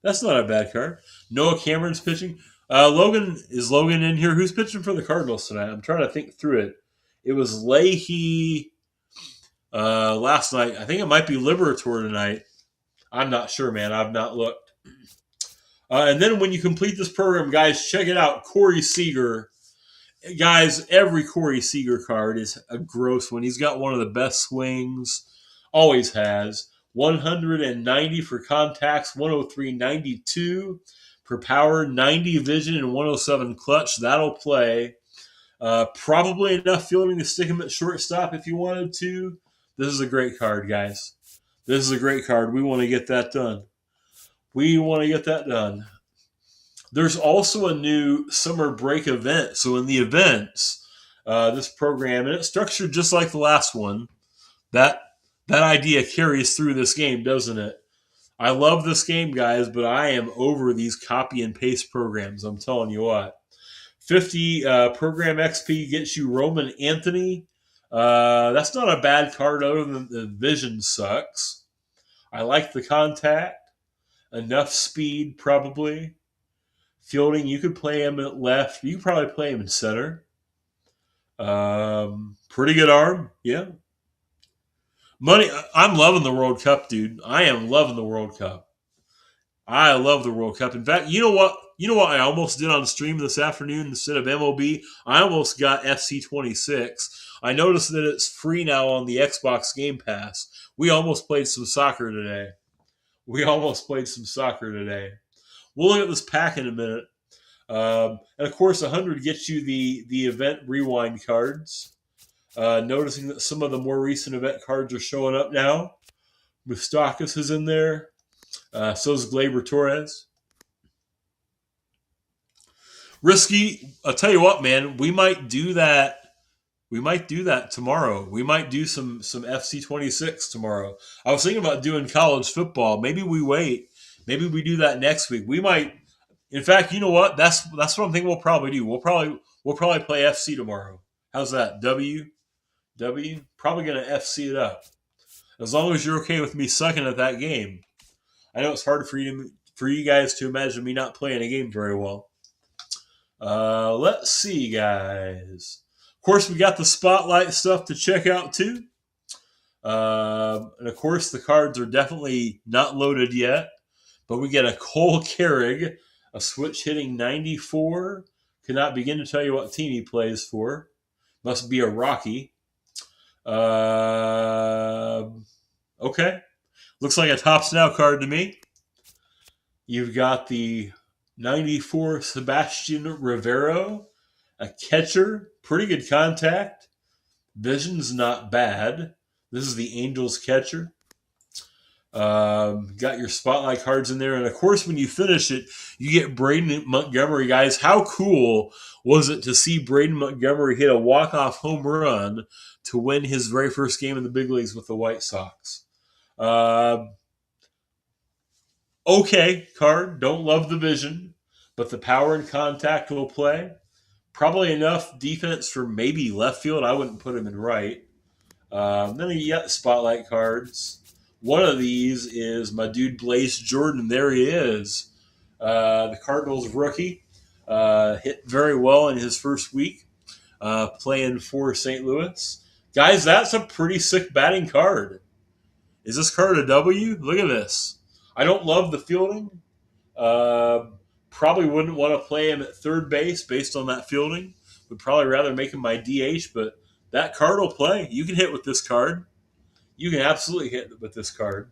That's not a bad card. Noah Cameron's pitching. Logan in here? Who's pitching for the Cardinals tonight? I'm trying to think through it. It was Leahy last night. I think it might be Liberator tonight. I'm not sure, man. I've not looked. And then when you complete this program, guys, check it out. Corey Seager. Guys, every Corey Seager card is a gross one. He's got one of the best swings. Always has. 190 for contacts, 103.92 for power, 90 vision, and 107 clutch. That'll play. Probably enough fielding to stick him at shortstop if you wanted to. This is a great card, guys. This is a great card. We want to get that done. There's also a new summer break event. So in the events, this program, and it's structured just like the last one, that idea carries through this game, doesn't it? I love this game, guys, but I am over these copy and paste programs. I'm telling you what. 50 program XP gets you Roman Anthony. That's not a bad card other than the vision sucks. I like the contact. Enough speed, probably. Fielding, you could play him at left. You could probably play him in center. Pretty good arm, yeah. Money, I'm loving the World Cup, dude. I am loving the World Cup. I love the World Cup. In fact, you know what? You know what I almost did on stream this afternoon instead of MLB? I almost got FC26. I noticed that it's free now on the Xbox Game Pass. We almost played some soccer today. We'll look at this pack in a minute. And of course, 100 gets you the event rewind cards. Noticing that some of the more recent event cards are showing up now. Moustakas is in there. So is Gleyber Torres. Risky. I'll tell you what, man. We might do that. We might do that tomorrow. We might do some FC26 tomorrow. I was thinking about doing college football. Maybe we wait. Maybe we do that next week. We might. In fact, you know what? That's what I'm thinking. We'll probably do. We'll probably play FC tomorrow. How's that? W. Probably gonna FC it up. As long as you're okay with me sucking at that game. I know it's hard for you guys to imagine me not playing a game very well. Let's see, guys. Of course, we got the spotlight stuff to check out too. And of course, the cards are definitely not loaded yet. But we get a Cole Carrig, a switch hitting 94. Cannot begin to tell you what team he plays for. Must be a Rocky. Okay. Looks like a Tops Now card to me. You've got the 94 Sebastian Rivero, a catcher, pretty good contact. Vision's not bad. This is the Angels catcher. Got your spotlight cards in there. And of course, when you finish it, you get Braden Montgomery, guys. How cool was it to see Braden Montgomery hit a walk-off home run to win his very first game in the big leagues with the White Sox? Okay card. Don't love the vision, but the power and contact will play. Probably enough defense for maybe left field. I wouldn't put him in right. Then you got spotlight cards. One of these is my dude Blaze Jordan. There he is. The Cardinals rookie. Hit very well in his first week playing for St. Louis. Guys, that's a pretty sick batting card. Is this card a W? Look at this. I don't love the fielding. Probably wouldn't want to play him at third base based on that fielding. Would probably rather make him my DH, but that card will play. You can hit with this card. You can absolutely hit with this card.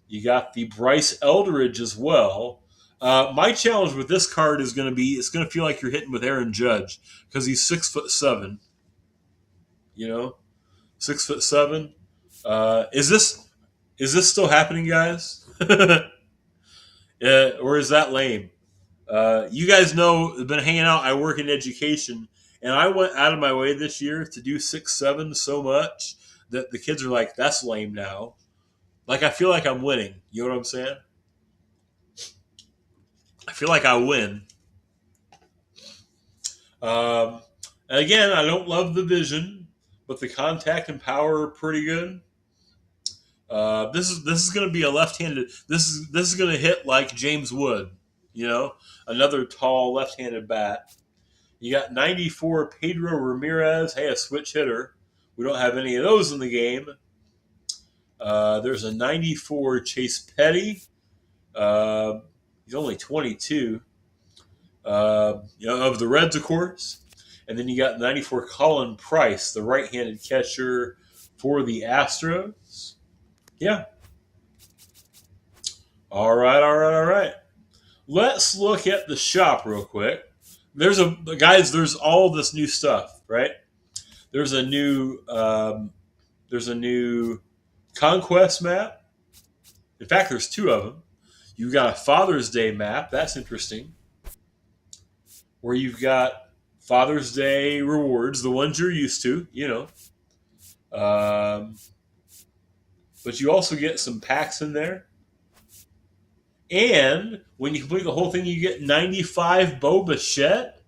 You got the Bryce Eldridge as well. My challenge with this card is going to be, it's going to feel like you're hitting with Aaron Judge because he's 6'7". You know, 6'7". Is this still happening, guys? Or is that lame? You guys know, I've been hanging out. I work in education, and I went out of my way this year to do 6'7" so much that the kids are like, "That's lame now." Like, I feel like I'm winning. You know what I'm saying? I feel like I win. And again, I don't love the vision, but the contact and power are pretty good. This is going to be a left-handed. This is going to hit like James Wood, another tall left-handed bat. You got 94 Pedro Ramirez. Hey, a switch hitter. We don't have any of those in the game. There's a 94 Chase Petty. He's only 22. Of the Reds, of course. And then you got 94 Colin Price, the right-handed catcher for the Astros. Yeah. All right. Let's look at the shop real quick. There's all this new stuff, right? There's a new Conquest map. In fact, there's two of them. You've got a Father's Day map. That's interesting. Where you've got Father's Day rewards, the ones you're used to, but you also get some packs in there. And when you complete the whole thing, you get 95 Bo Bichette.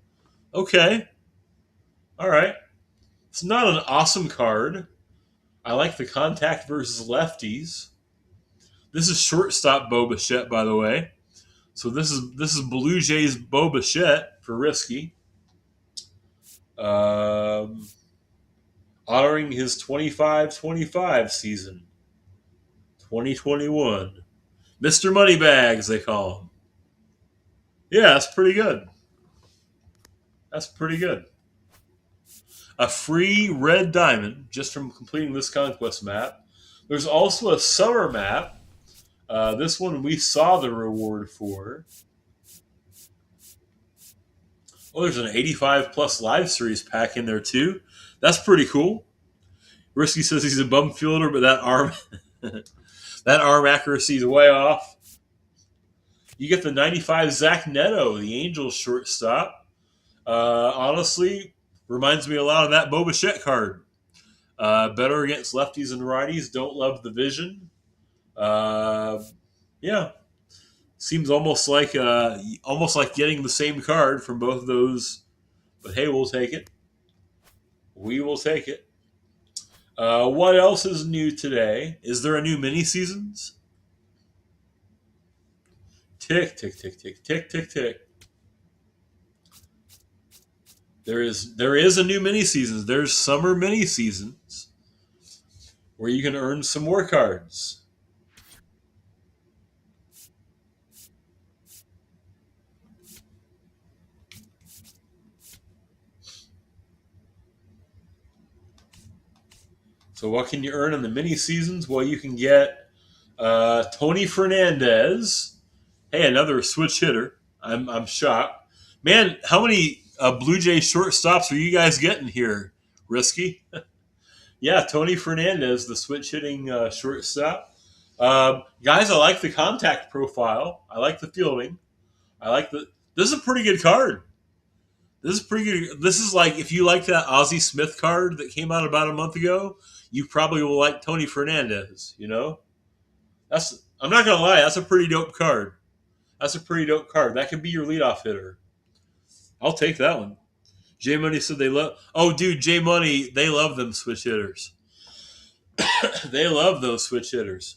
Okay. All right. It's not an awesome card. I like the contact versus lefties. This is shortstop Bo Bichette, by the way. So this is Blue Jays Bo Bichette for Risky. Honoring his 25-25 season. 2021. Mr. Moneybags, they call him. Yeah, that's pretty good. A free red diamond just from completing this Conquest map. There's also a summer map. This one we saw the reward for. Oh, there's an 85 plus live series pack in there too. That's pretty cool. Risky says he's a bum fielder, but that arm accuracy is way off. You get the 95 Zach Neto, the Angels shortstop. Honestly, reminds me a lot of that Bo Bichette card. Better against lefties and righties. Don't love the vision. Yeah. Seems almost like getting the same card from both of those. But hey, we'll take it. We will take it. What else is new today? Is there a new mini seasons? Tick, tick, tick, tick, tick, tick, tick. There is a new mini seasons. There's summer mini seasons where you can earn some more cards. So what can you earn in the mini seasons? Well, you can get Tony Fernandez. Hey, another switch hitter. I'm shocked. Man, how many Blue Jay shortstops are you guys getting here? Risky? Yeah, Tony Fernandez, the switch hitting shortstop. Guys, I like the contact profile. I like the fielding. This is a pretty good card. This is pretty good. This is like, if you like that Ozzie Smith card that came out about a month ago, you probably will like Tony Fernandez, I'm not going to lie, that's a pretty dope card. That could be your leadoff hitter. I'll take that one. J Money said they love. Oh, dude, J Money, they love them switch hitters. They love those switch hitters.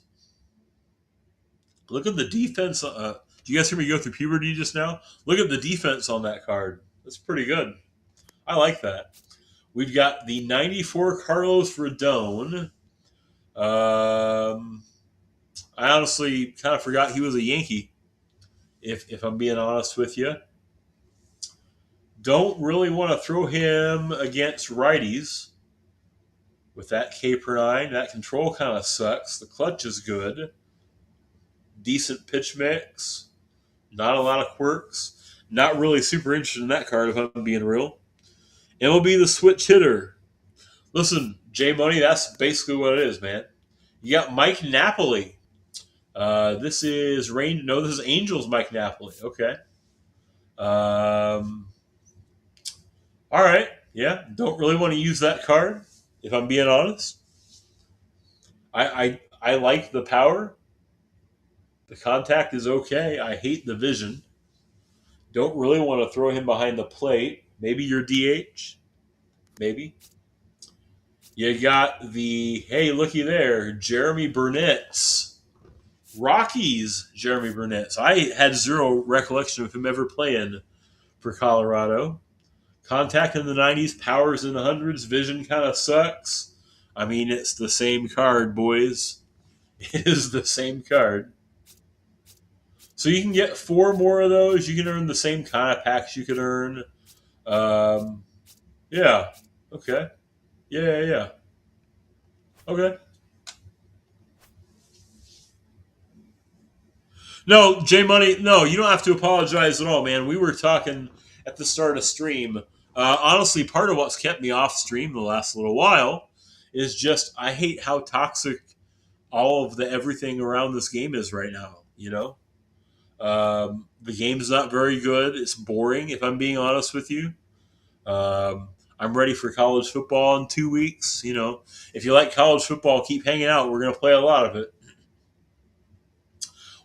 Look at the defense. Do you guys hear me go through puberty just now? Look at the defense on that card. That's pretty good. I like that. We've got the 94 Carlos Rodon. I honestly kind of forgot he was a Yankee, if I'm being honest with you. Don't really want to throw him against righties with that K per 9. That control kind of sucks. The clutch is good. Decent pitch mix. Not a lot of quirks. Not really super interested in that card, if I'm being real. MLB the switch hitter. Listen, J Money, that's basically what it is, man. You got Mike Napoli. This is Angels Mike Napoli. Okay. All right. Yeah. Don't really want to use that card, if I'm being honest. I like the power. The contact is okay. I hate the vision. Don't really want to throw him behind the plate. Maybe your DH. Maybe. You got the, hey, looky there, Jeremy Burnett's Rockies, Jeremy Burnett. So I had zero recollection of him ever playing for Colorado. Contact in the 90s, powers in the hundreds, vision kind of sucks. I mean, it's the same card, boys. It is the same card. So you can get 4 more of those. You can earn the same kind of packs you could earn. Yeah. Okay. Yeah. Okay. No, J Money, no, you don't have to apologize at all, man. We were talking at the start of stream. Honestly, part of what's kept me off stream the last little while is just I hate how toxic all of the everything around this game is right now. You know, the game's not very good. It's boring, if I'm being honest with you. I'm ready for college football in 2 weeks. You know, if you like college football, keep hanging out. We're going to play a lot of it.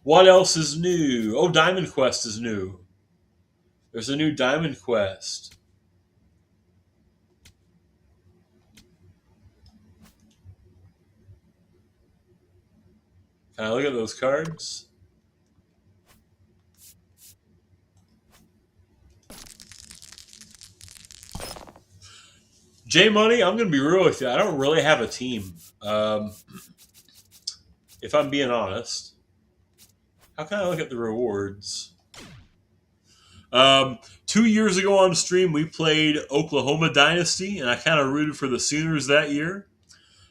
What else is new? Oh, Diamond Quest is new. There's a new Diamond Quest. Can I look at those cards? J Money, I'm going to be real with you. I don't really have a team. If I'm being honest. How can I look at the rewards? 2 years ago on stream, we played Oklahoma Dynasty, and I kind of rooted for the Sooners that year.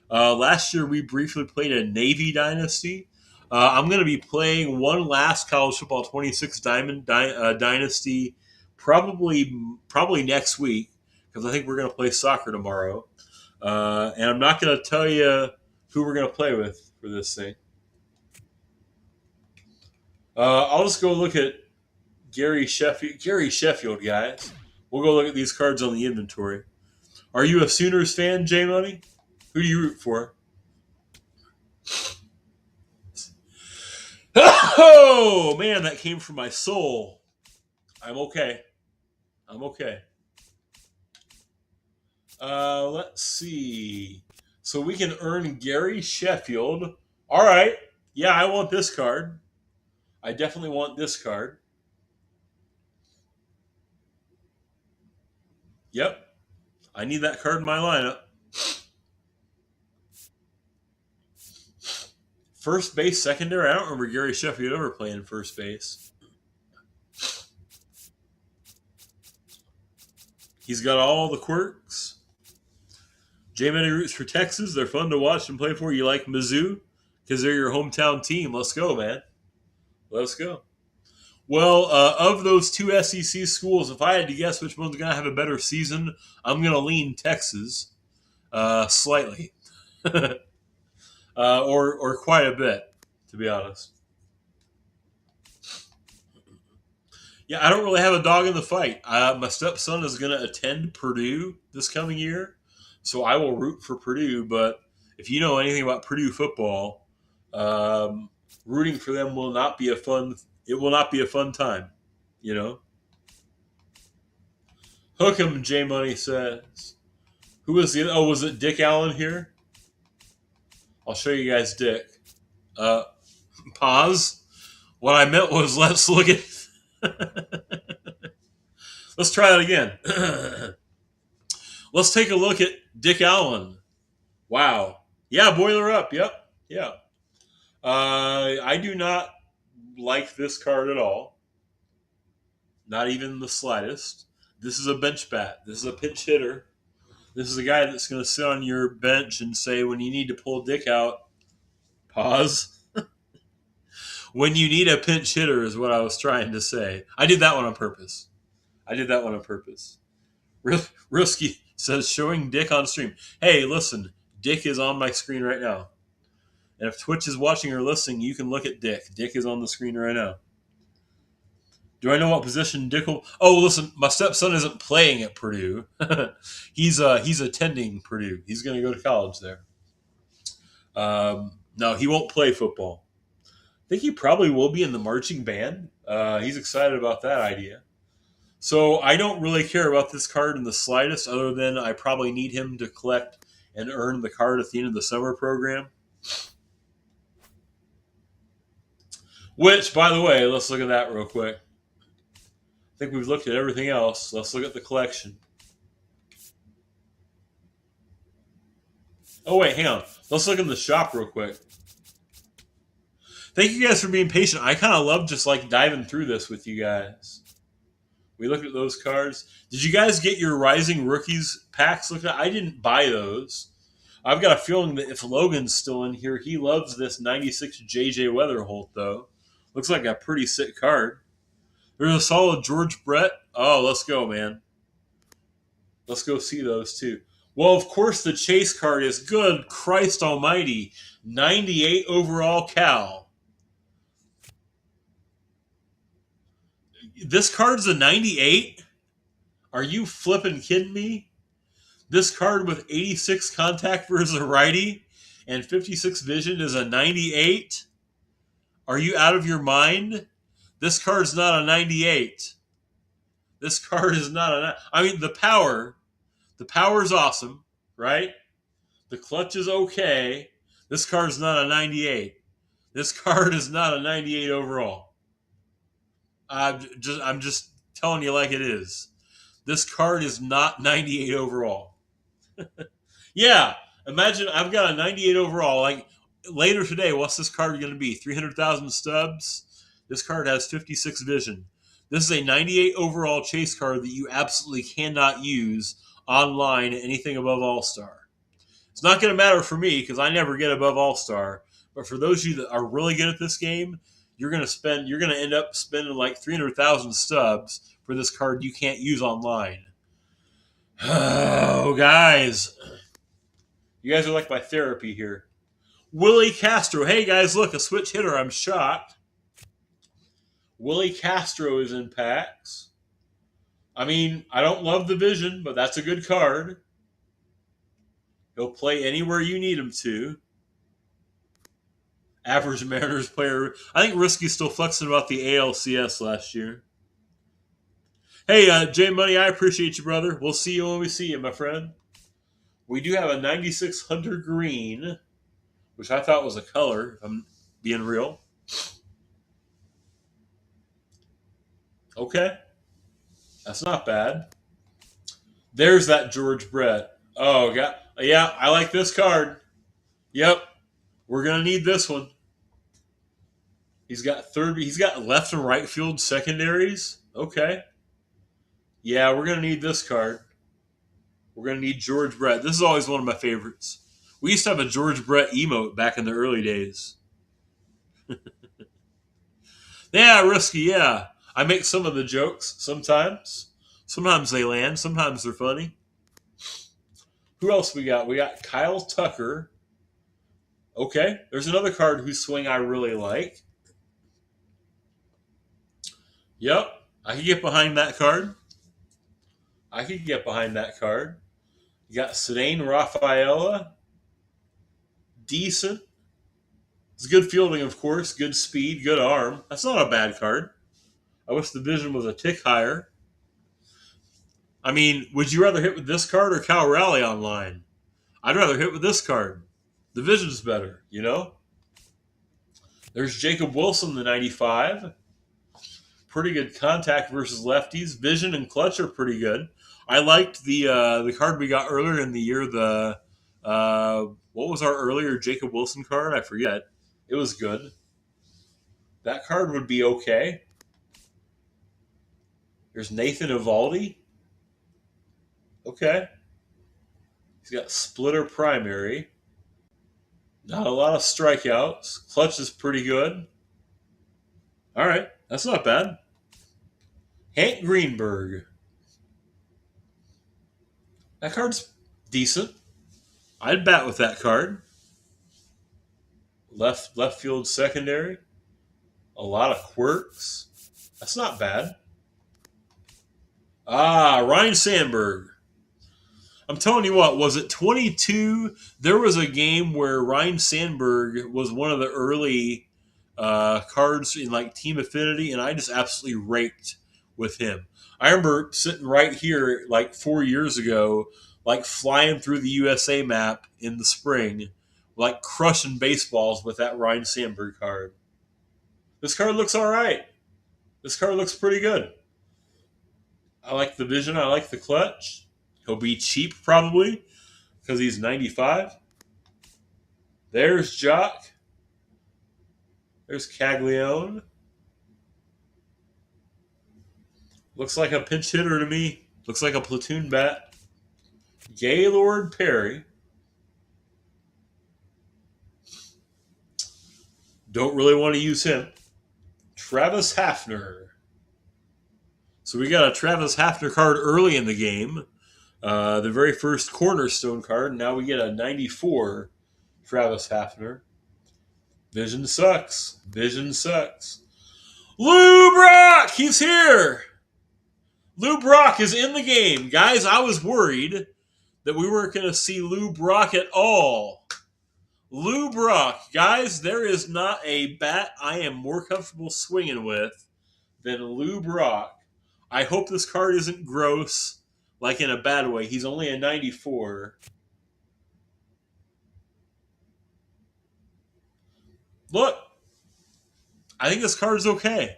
Last year, we briefly played a Navy Dynasty. I'm going to be playing one last College Football 26 Dynasty probably next week because I think we're going to play soccer tomorrow. And I'm not going to tell you who we're going to play with for this thing. I'll just go look at Gary Sheffield, guys. We'll go look at these cards on the inventory. Are you a Sooners fan, J Money? Who do you root for? Oh, man, that came from my soul. I'm okay. Let's see. So we can earn Gary Sheffield. All right. Yeah, I want this card. I definitely want this card. Yep. I need that card in my lineup. First base, secondary. I don't remember Gary Sheffield ever playing first base. He's got all the quirks. J-Money roots for Texas. They're fun to watch and play for. You like Mizzou? Because they're your hometown team. Let's go, man. Let's go. Well, of those 2 SEC schools, if I had to guess which one's going to have a better season, I'm going to lean Texas slightly. or quite a bit, to be honest. Yeah, I don't really have a dog in the fight. My stepson is going to attend Purdue this coming year, so I will root for Purdue. But if you know anything about Purdue football, rooting for them will not be a fun. It will not be a fun time, you know. Hook 'em, J Money says. Who was the? Oh, was it Dick Allen here? I'll show you guys Dick. Pause. What I meant was let's look at. Let's try that again. Let's take a look at Dick Allen. Wow. Yeah, boiler up. Yep. Yeah. I do not like this card at all. Not even the slightest. This is a bench bat. This is a pinch hitter. This is a guy that's going to sit on your bench and say, when you need to pull Dick out, pause. When you need a pinch hitter is what I was trying to say. I did that one on purpose. Risky says, showing Dick on stream. Hey, listen, Dick is on my screen right now. And if Twitch is watching or listening, you can look at Dick. Dick is on the screen right now. Do I know what position Dick will... Oh, listen, my stepson isn't playing at Purdue. He's attending Purdue. He's going to go to college there. No, he won't play football. I think he probably will be in the marching band. He's excited about that idea. So I don't really care about this card in the slightest, other than I probably need him to collect and earn the card at the end of the summer program. Which, by the way, let's look at that real quick. I think we've looked at everything else. Let's look at the collection. Oh, wait, hang on. Let's look in the shop real quick. Thank you guys for being patient. I kind of love just like diving through this with you guys. We looked at those cards. Did you guys get your Rising Rookies packs looked at? I didn't buy those. I've got a feeling that if Logan's still in here, he loves this 96 JJ Weatherholt, though. Looks like a pretty sick card. There's a solid George Brett. Oh, let's go, man. Let's go see those, too. Well, of course, the Chase card is good. Christ almighty. 98 overall Cal. This card's a 98? Are you flipping kidding me? This card with 86 contact versus a righty and 56 vision is a 98? Are you out of your mind? This card's not a 98. This card is not a... I mean, the power is awesome, right? The clutch is okay. This card's not a 98. This card is not a 98 overall. I'm just telling you like it is. This card is not 98 overall. Yeah, imagine I've got a 98 overall. Like later today, what's this card going to be? 300,000 stubs. This card has 56 vision. This is a 98 overall Chase card that you absolutely cannot use online at anything above All-Star. It's not going to matter for me because I never get above All-Star. But for those of you that are really good at this game, you're going to end up spending like 300,000 stubs for this card you can't use online. Oh, guys. You guys are like my therapy here. Willie Castro. Hey, guys, look, a switch hitter. I'm shocked. Willie Castro is in packs. I mean, I don't love the vision, but that's a good card. He'll play anywhere you need him to. Average Mariners player. I think Risky's still flexing about the ALCS last year. Hey, J Money, I appreciate you, brother. We'll see you when we see you, my friend. We do have a 96 Hunter Green, which I thought was a color, if I'm being real. Okay. That's not bad. There's that George Brett. Oh, yeah, I like this card. Yep. We're going to need this one. He's got left and right field secondaries. Okay. Yeah, we're going to need this card. We're going to need George Brett. This is always one of my favorites. We used to have a George Brett emote back in the early days. Yeah, Risky, yeah. I make some of the jokes sometimes. Sometimes they land. Sometimes they're funny. Who else we got? We got Kyle Tucker. Okay. There's another card whose swing I really like. Yep. I could get behind that card. You got Cedane Rafaela. Decent. It's good fielding, of course. Good speed. Good arm. That's not a bad card. I wish the vision was a tick higher. I mean, would you rather hit with this card or Cal Raleigh online? I'd rather hit with this card. The vision's better, you know? There's Jacob Wilson, the 95. Pretty good contact versus lefties. Vision and clutch are pretty good. I liked the card we got earlier in the year. What was our earlier Jacob Wilson card? I forget. It was good. That card would be okay. There's Nathan Eovaldi. Okay. He's got splitter primary. Not a lot of strikeouts. Clutch is pretty good. All right. That's not bad. Hank Greenberg. That card's decent. I'd bat with that card. Left field secondary. A lot of quirks. That's not bad. Ryan Sandberg. I'm telling you what, was it 22? There was a game where Ryan Sandberg was one of the early cards in like Team Affinity, and I just absolutely raked with him. I remember sitting right here like 4 years ago, like flying through the USA map in the spring, like crushing baseballs with that Ryan Sandberg card. This card looks all right. This card looks pretty good. I like the vision. I like the clutch. He'll be cheap probably because he's 95. There's Jock. There's Caglione. Looks like a pinch hitter to me. Looks like a platoon bat. Gaylord Perry. Don't really want to use him. Travis Hafner. So we got a Travis Hafner card early in the game. The very first cornerstone card. Now we get a 94 Travis Hafner. Vision sucks. Vision sucks. Lou Brock! He's here! Lou Brock is in the game. Guys, I was worried that we weren't going to see Lou Brock at all. Lou Brock. Guys, there is not a bat I am more comfortable swinging with than Lou Brock. I hope this card isn't gross, like in a bad way. He's only a 94. Look, I think this card is okay.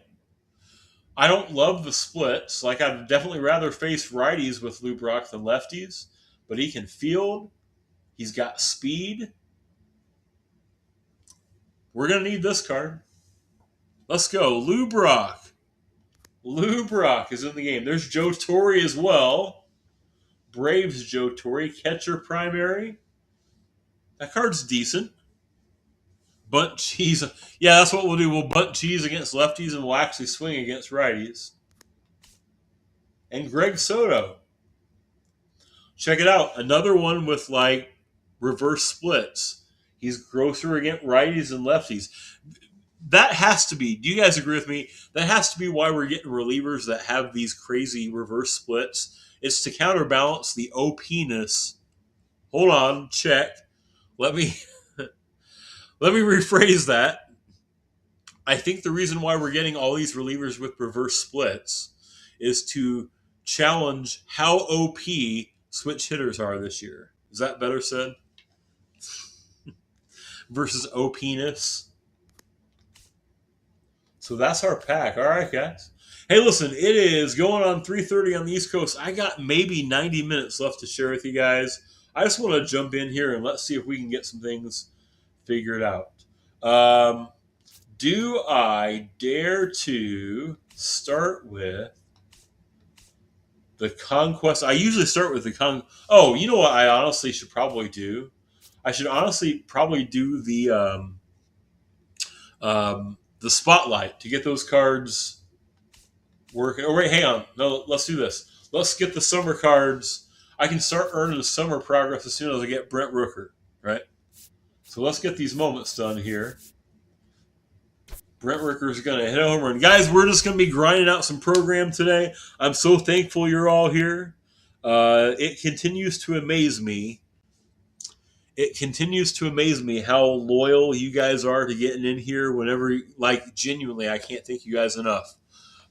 I don't love the splits. Like, I'd definitely rather face righties with Lou Brock than lefties. But he can field. He's got speed. We're going to need this card. Let's go. Lou Brock. Lou Brock is in the game. There's Joe Torre as well. Braves Joe Torre. Catcher primary. That card's decent. Bunt cheese. Yeah, that's what we'll do. We'll bunt cheese against lefties and we'll actually swing against righties. And Greg Soto. Check it out. Another one with like reverse splits. He's grosser against righties and lefties. That has to be, do you guys agree with me? That has to be why we're getting relievers that have these crazy reverse splits. It's to counterbalance the OP-ness. Hold on, check. Let me rephrase that. I think the reason why we're getting all these relievers with reverse splits is to challenge how OP switch hitters are this year. Is that better said? Versus OP-ness. So that's our pack. All right, guys. Hey, listen, it is going on 3:30 on the East Coast. I got maybe 90 minutes left to share with you guys. I just want to jump in here and let's see if we can get some things figured out. Do I dare to start with the Conquest? I usually start with the Oh, you know what I honestly should probably do? I should honestly probably do the Spotlight to get those cards working. Oh, wait, hang on. No, let's do this. Let's get the summer cards. I can start earning the summer progress as soon as I get Brent Rooker, right? So let's get these moments done here. Brent Rooker is going to hit a home run. Guys, we're just going to be grinding out some program today. I'm so thankful you're all here. It continues to amaze me. It continues to amaze me how loyal you guys are to getting in here whenever, like, genuinely, I can't thank you guys enough.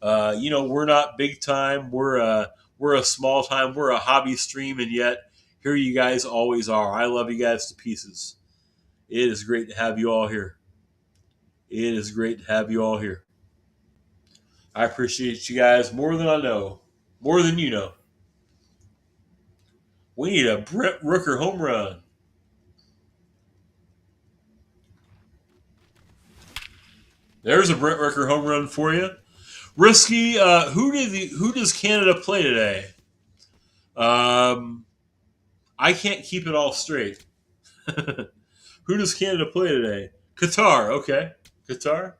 We're not big time. We're a small time. We're a hobby stream, and yet here you guys always are. I love you guys to pieces. It is great to have you all here. It is great to have you all here. I appreciate you guys more than I know. More than you know. We need a Brent Rooker home run. There's a Brent Rooker home run for you. Risky, who does Canada play today? I can't keep it all straight. Who does Canada play today? Qatar, okay. Qatar?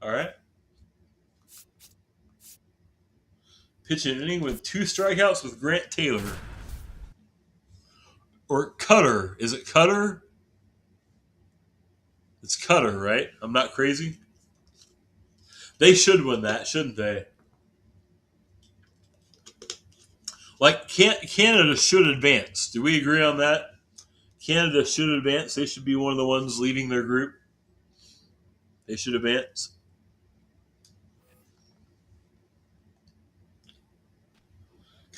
All right. Pitch an inning with 2 strikeouts with Grant Taylor. Or Cutter. Is it Cutter? It's Cutter, right? I'm not crazy. They should win that, shouldn't they? Like, Canada should advance. Do we agree on that? Canada should advance. They should be one of the ones leading their group. They should advance.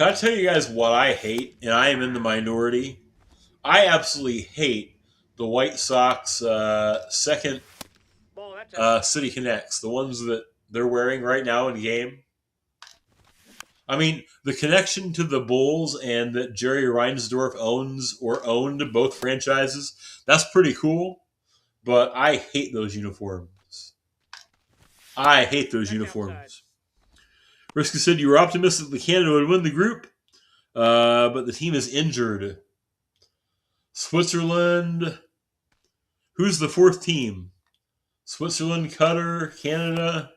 Can I tell you guys what I hate? And I am in the minority. I absolutely hate the White Sox second Ball, that's out. City Connects, the ones that they're wearing right now in game. I mean, the connection to the Bulls and that Jerry Reinsdorf owns or owned both franchises, that's pretty cool. But I hate those uniforms. I hate those That's uniforms. outside. Risky said you were optimistic that Canada would win the group, but the team is injured. Switzerland. Who's the fourth team? Switzerland, Qatar, Canada.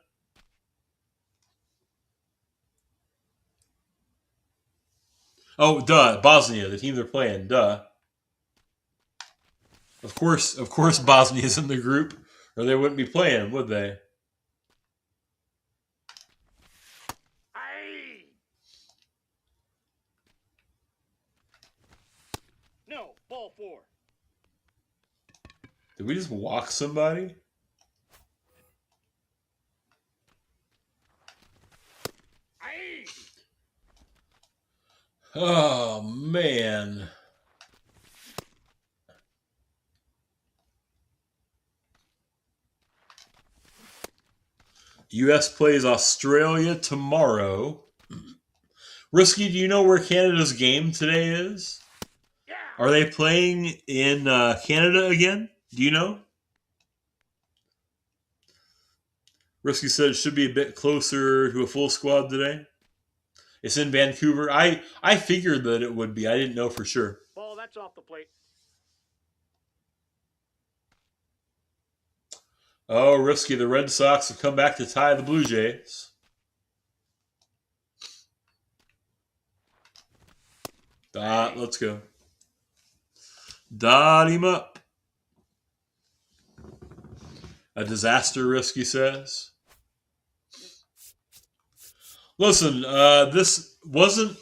Oh, duh. Bosnia, the team they're playing. Duh. Of course, Bosnia's in the group, or they wouldn't be playing, would they? Aye. No, ball 4. Did we just walk somebody? Aye. Oh, man. U.S. plays Australia tomorrow. Risky, do you know where Canada's game today is? Yeah. Are they playing in Canada again? Do you know? Risky said it should be a bit closer to a full squad today. It's in Vancouver. I figured that it would be. I didn't know for sure. Ball, that's off the plate. Oh, Risky. The Red Sox have come back to tie the Blue Jays. Dot, let's go. Dot him up. A disaster, Risky says. Listen, this wasn't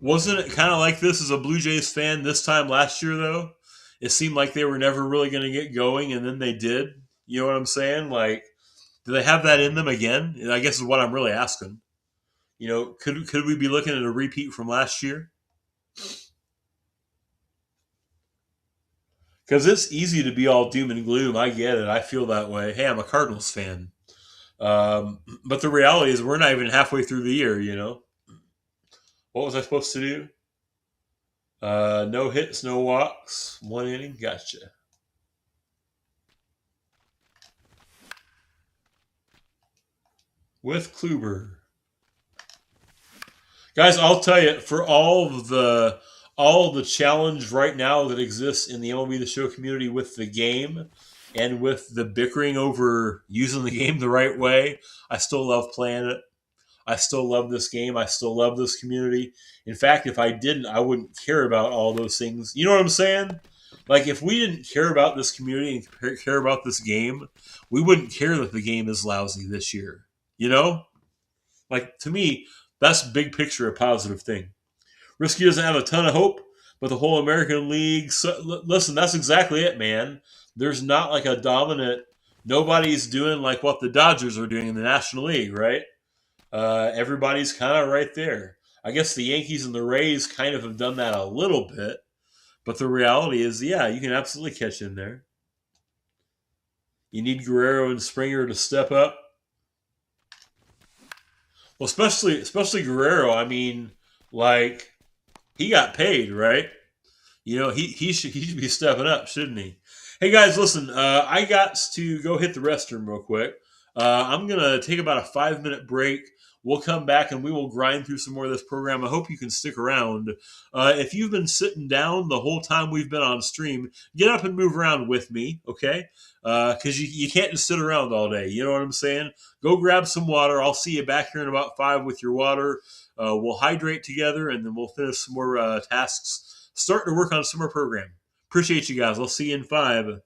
it kind of like this as a Blue Jays fan this time last year though? It seemed like they were never really going to get going, and then they did. You know what I'm saying? Like, do they have that in them again? And I guess is what I'm really asking. You know, could we be looking at a repeat from last year? Because it's easy to be all doom and gloom. I get it. I feel that way. Hey, I'm a Cardinals fan. But the reality is we're not even halfway through the year, you know. What was I supposed to do? No hits, no walks, 1 inning. Gotcha. With Kluber. Guys, I'll tell you, for all the challenge right now that exists in the MLB The Show community with the game and with the bickering over using the game the right way, I still love playing it. I still love this game. I still love this community. In fact, if I didn't, I wouldn't care about all those things. You know what I'm saying? Like, if we didn't care about this community and care about this game, we wouldn't care that the game is lousy this year. You know? Like, to me, that's big picture a positive thing. Risky doesn't have a ton of hope, but the whole American League, listen, that's exactly it, man. There's not like a dominant, nobody's doing like what the Dodgers are doing in the National League, right? Everybody's kind of right there. I guess the Yankees and the Rays kind of have done that a little bit, but the reality is, yeah, you can absolutely catch in there. You need Guerrero and Springer to step up. Well, especially Guerrero. I mean, like, he got paid, right? You know, he should be stepping up, shouldn't he? Hey guys, listen, I got to go hit the restroom real quick. I'm gonna take about a 5-minute break. We'll come back and we will grind through some more of this program. I hope you can stick around. If you've been sitting down the whole time we've been on stream, get up and move around with me, okay? Because you can't just sit around all day. You know what I'm saying? Go grab some water. I'll see you back here in about 5 with your water. We'll hydrate together, and then we'll finish some more tasks. Starting to work on summer program. Appreciate you guys. I'll see you in 5.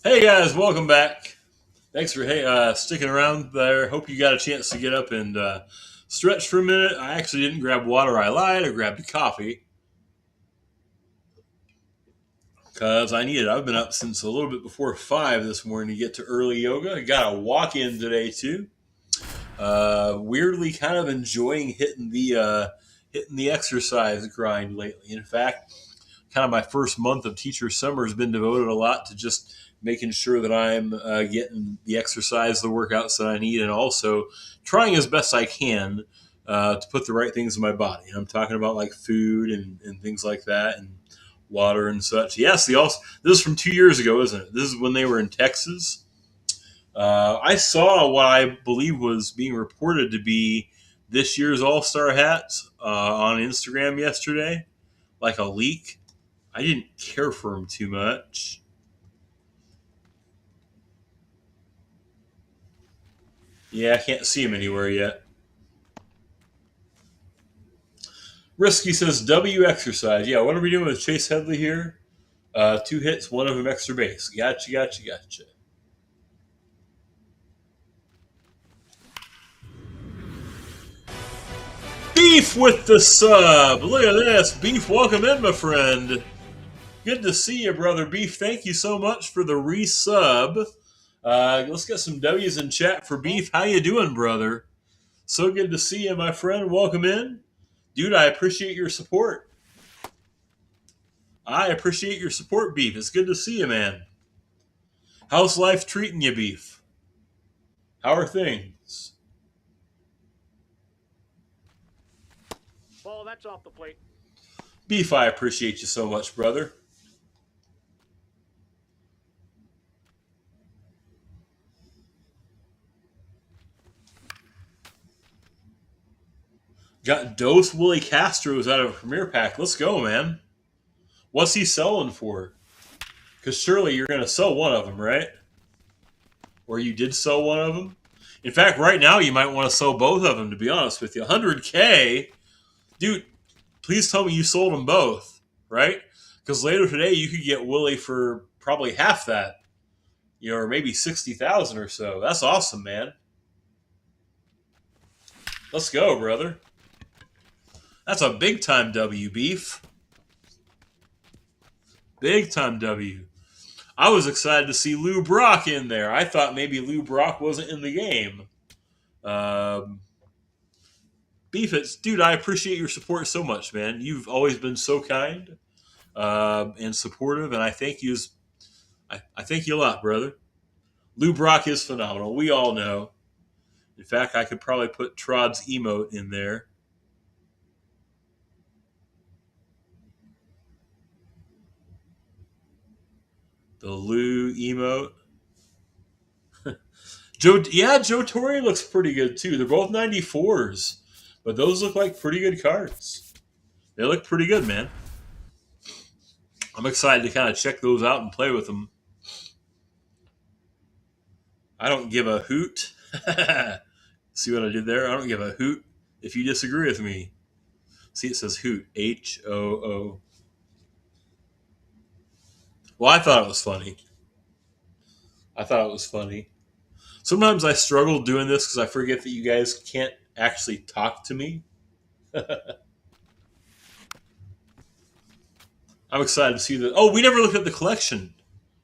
Hey guys, welcome back. Thanks for sticking around there. Hope you got a chance to get up and stretch for a minute. I actually didn't grab water. I lied. I grabbed a coffee because I need it. I've been up since a little bit before 5 this morning to get to early yoga. I got a walk in today too. Weirdly, kind of enjoying hitting the exercise grind lately. In fact, kind of my first month of teacher summer has been devoted a lot to just making sure that I'm getting the exercise, the workouts that I need, and also trying as best I can to put the right things in my body. And I'm talking about like food and things like that, and water and such. Yes, this is from 2 years ago, isn't it? This is when they were in Texas. I saw what I believe was being reported to be this year's All-Star hats on Instagram yesterday, like a leak. I didn't care for them too much. Yeah, I can't see him anywhere yet. Risky says W exercise. Yeah, what are we doing with Chase Headley here? 2 hits, one of them extra base. Gotcha. Beef with the sub. Look at this. Beef, welcome in, my friend. Good to see you, brother Beef. Thank you so much for the resub. Let's get some W's in chat for Beef. How you doing, brother? So good to see you, my friend. Welcome in. Dude, I appreciate your support. Beef. It's good to see you, man. How's life treating you, Beef? How are things? Ball, that's off the plate. Beef, I appreciate you so much, brother. Got Dos Willie Castro's out of a Premier Pack. Let's go, man. What's he selling for? Because surely you're going to sell one of them, right? Or you did sell one of them? In fact, right now you might want to sell both of them, to be honest with you. 100K? Dude, please tell me you sold them both, right? Because later today you could get Willie for probably half that. Or maybe 60,000 or so. That's awesome, man. Let's go, brother. That's a big time W, Beef. Big time W. I was excited to see Lou Brock in there. I thought maybe Lou Brock wasn't in the game. Beef, dude, I appreciate your support so much, man. You've always been so kind and supportive, and I thank you. I thank you a lot, brother. Lou Brock is phenomenal. We all know. In fact, I could probably put Trod's emote in there. The Lou emote. Joe Torre looks pretty good too. They're both 94s, but those look like pretty good cards. They look pretty good, man. I'm excited to kind of check those out and play with them. I don't give a hoot. See what I did there? I don't give a hoot if you disagree with me. See, it says hoot. HOO. Well, I thought it was funny. Sometimes I struggle doing this because I forget that you guys can't actually talk to me. I'm excited to see that. Oh, we never looked at the collection.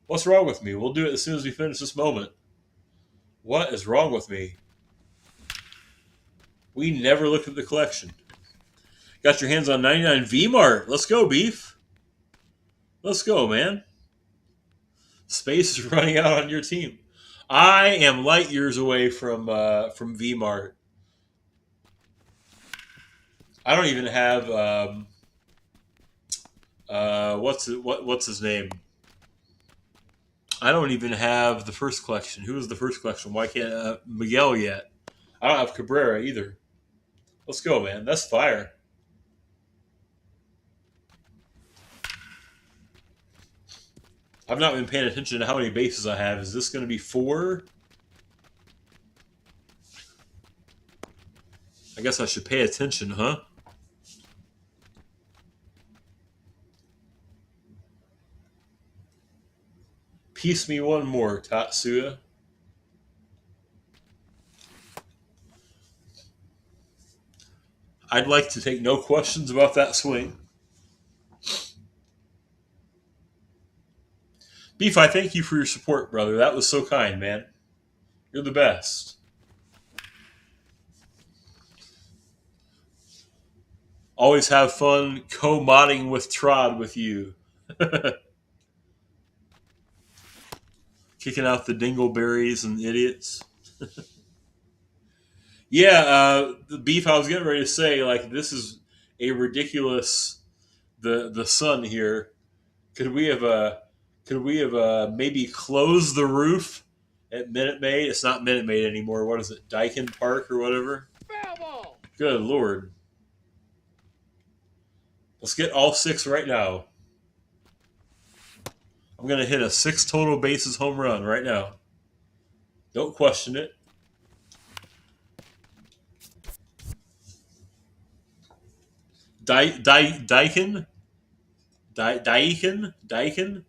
What's wrong with me? We'll do it as soon as we finish this moment. What is wrong with me? We never looked at the collection. Got your hands on 99 V-Mart. Let's go, Beef. Let's go, man. Space is running out on your team. I am light years away from V-Mart. I don't even have what's his name? I don't even have the first collection. Who was the first collection? Why can't Miguel yet? I don't have Cabrera either. Let's go, man. That's fire. I've not been paying attention to how many bases I have. Is this going to be 4? I guess I should pay attention, huh? Piece me one more, Tatsuya. I'd like to take no questions about that swing. Beef, I thank you for your support, brother. That was so kind, man. You're the best. Always have fun co-modding with Trod with you. Kicking out the dingleberries and idiots. Yeah, the Beef, I was getting ready to say, like, this is a ridiculous the sun here. Could we have maybe closed the roof at Minute Maid? It's not Minute Maid anymore. What is it? Dyken Park or whatever? Foul ball. Good Lord. Let's get all 6 right now. I'm going to hit a 6 total bases home run right now. Don't question it. Dyken? Dyken?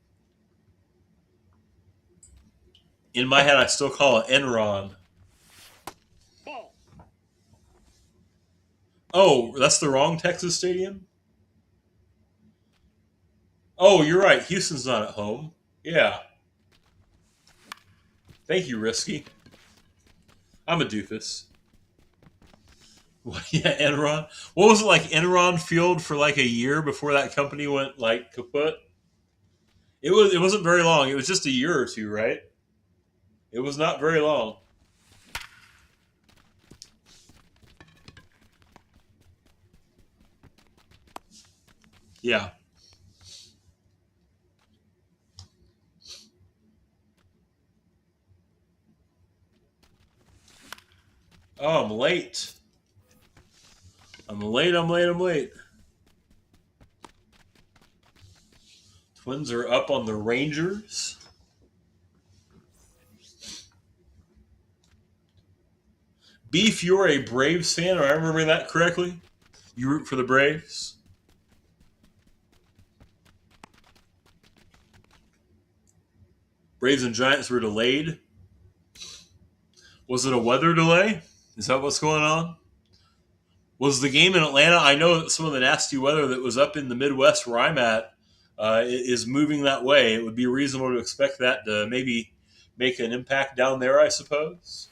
In my head, I still call it Enron. Ball. Oh, that's the wrong Texas Stadium? Oh, you're right. Houston's not at home. Yeah. Thank you, Risky. I'm a doofus. Yeah, Enron. What was it like Enron Field for like a year before that company went like kaput? It wasn't very long. It was just a year or two, right? It was not very long. Yeah. Oh, I'm late. I'm late. Twins are up on the Rangers. Beef, you're a Braves fan. Am I remembering that correctly? You root for the Braves? Braves and Giants were delayed. Was it a weather delay? Is that what's going on? Was the game in Atlanta? I know that some of the nasty weather that was up in the Midwest where I'm at is moving that way. It would be reasonable to expect that to maybe make an impact down there, I suppose.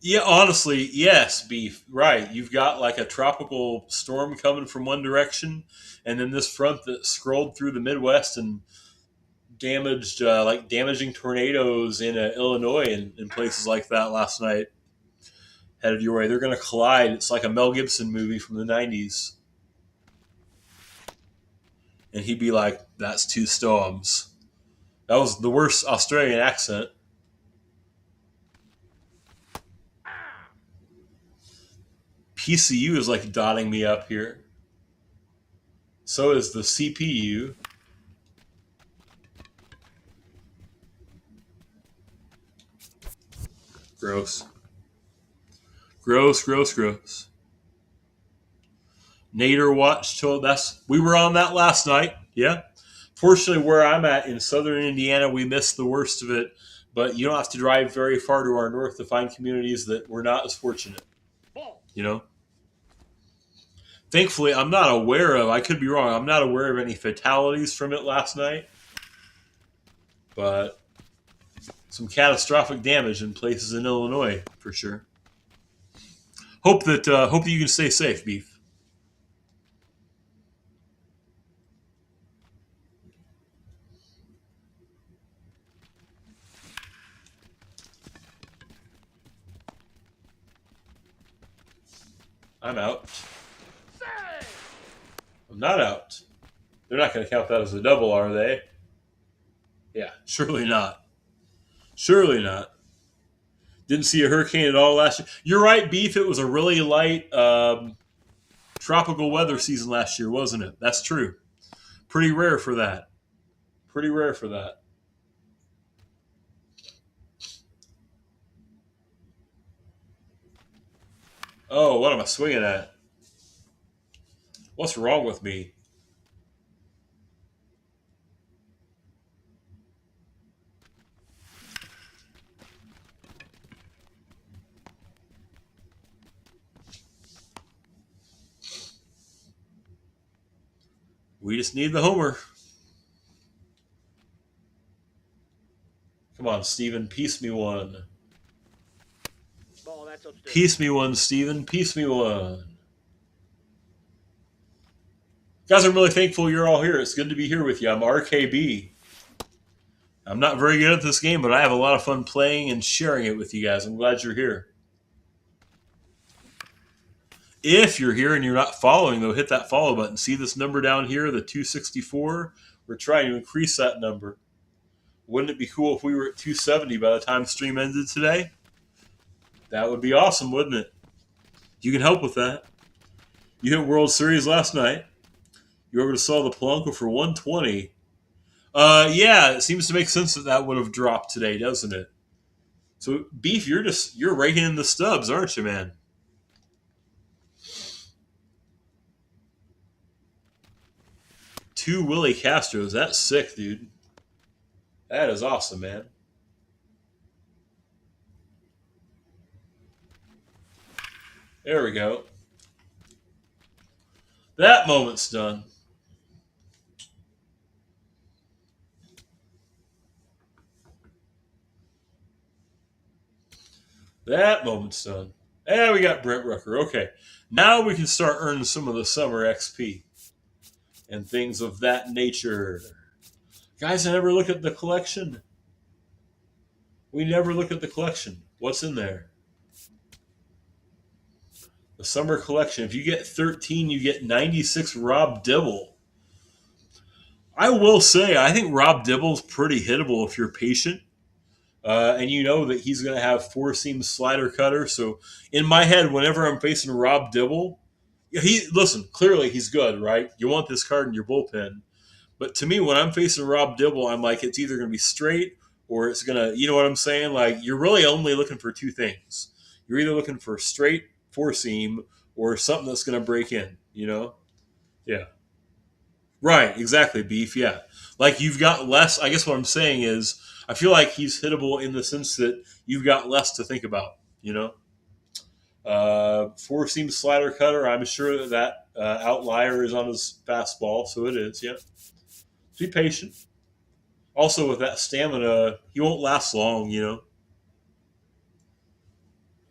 Yeah, honestly, yes, Beef. Right. You've got like a tropical storm coming from one direction, and then this front that scrolled through the Midwest and damaged, like damaging tornadoes in Illinois and places like that last night. Headed your way. They're going to collide. It's like a Mel Gibson movie from the 90s. And he'd be like, that's two storms. That was the worst Australian accent. PCU is like dotting me up here. So is the CPU. Gross. Gross. Nader watch till we were on that last night. Yeah. Fortunately, where I'm at in southern Indiana, we missed the worst of it. But you don't have to drive very far to our north to find communities that were not as fortunate. Ball. You know? Thankfully, I'm not aware of, I could be wrong, I'm not aware of any fatalities from it last night. But some catastrophic damage in places in Illinois, for sure. Hope that you can stay safe, Beef. I'm out. Save. I'm not out. They're not going to count that as a double, are they? Yeah, surely not. Surely not. Didn't see a hurricane at all last year. You're right, Beef. It was a really light tropical weather season last year, wasn't it? That's true. Pretty rare for that. Oh, what am I swinging at? What's wrong with me? We just need the homer. Come on, Steven. Piece me one. Ball, that's upstairs. Piece me one, Steven. Piece me one. Guys, I'm really thankful you're all here. It's good to be here with you. I'm RKB. I'm not very good at this game, but I have a lot of fun playing and sharing it with you guys. I'm glad you're here. If you're here and you're not following, though, hit that follow button. See this number down here, the 264? We're trying to increase that number. Wouldn't it be cool if we were at 270 by the time stream ended today? That would be awesome, wouldn't it? You can help with that. You hit World Series last night. You were able to sell the Polanco for 120. Yeah, it seems to make sense that would have dropped today, doesn't it? So, Beef, you're raking in the stubs, aren't you, man? Two Willie Castros. That's sick, dude. That is awesome, man. There we go. That moment's done. That moment's done. And we got Brent Rucker. Okay. Now we can start earning some of the summer XP and things of that nature. Guys, I never look at the collection. We never look at the collection. What's in there? The summer collection. If you get 13, you get 96 Rob Dibble. I will say, I think Rob Dibble's pretty hittable if you're patient. And you know that he's going to have four-seam slider cutter. So in my head, whenever I'm facing Rob Dibble, listen, clearly he's good, right? You want this card in your bullpen. But to me, when I'm facing Rob Dibble, I'm like, it's either going to be straight or it's going to, you know what I'm saying? Like, you're really only looking for two things. You're either looking for straight four-seam or something that's going to break in, you know? Yeah. Right, exactly, Beef, yeah. Like, you've got less, I guess what I'm saying is, I feel like he's hittable in the sense that you've got less to think about, you know? Four-seam slider cutter, I'm sure that outlier is on his fastball, so it is, yeah. Be patient. Also, with that stamina, he won't last long, you know?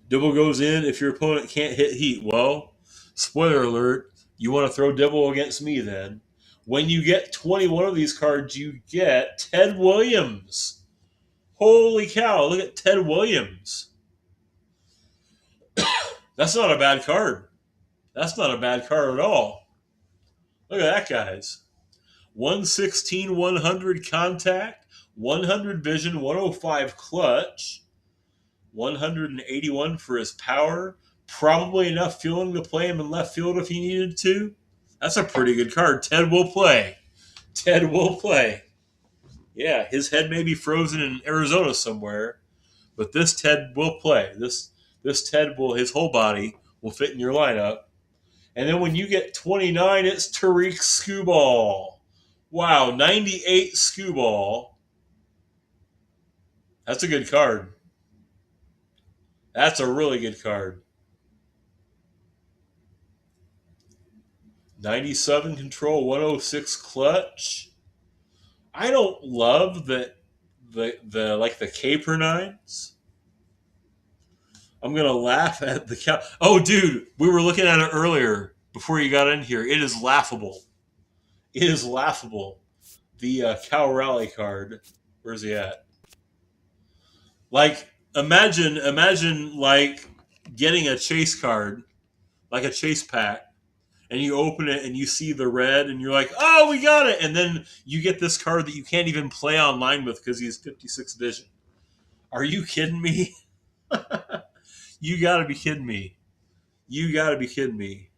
Dibble goes in if your opponent can't hit heat. Well, spoiler alert, you want to throw Dibble against me then. When you get 21 of these cards, you get Ted Williams. Holy cow, look at Ted Williams. That's not a bad card. That's not a bad card at all. Look at that, guys. 116, 100 contact, 100 vision, 105 clutch, 181 for his power. Probably enough fielding to play him in left field if he needed to. That's a pretty good card. Ted will play. Ted will play. Yeah, his head may be frozen in Arizona somewhere, but this Ted will play. This Ted will, his whole body will fit in your lineup. And then when you get 29, it's Tariq Skubal. Wow, 98 Skubal. That's a good card. That's a really good card. 97 control, 106 clutch. I don't love the Caper 9s. I'm going to laugh at the cow. Oh, dude, we were looking at it earlier before you got in here. It is laughable. It is laughable. The Cow Rally card. Where's he at? Like, imagine like getting a chase card, like a chase pack, and you open it and you see the red and you're like, oh, we got it. And then you get this card that you can't even play online with because he has 56 vision. Are you kidding me? You got to be kidding me. You got to be kidding me.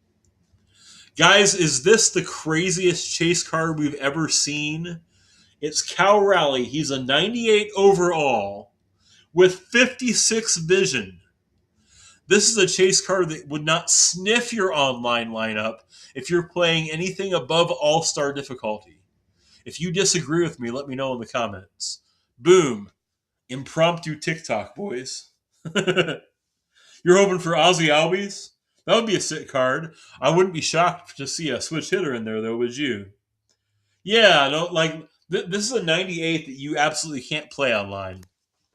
Guys, is this the craziest chase card we've ever seen? It's Cow Rally. He's a 98 overall with 56 vision. This is a chase card that would not sniff your online lineup if you're playing anything above all-star difficulty. If you disagree with me, let me know in the comments. Boom. Impromptu TikTok, boys. You're hoping for Ozzy Albies? That would be a sick card. I wouldn't be shocked to see a switch hitter in there, though, would you? Yeah, no, like this is a 98 that you absolutely can't play online,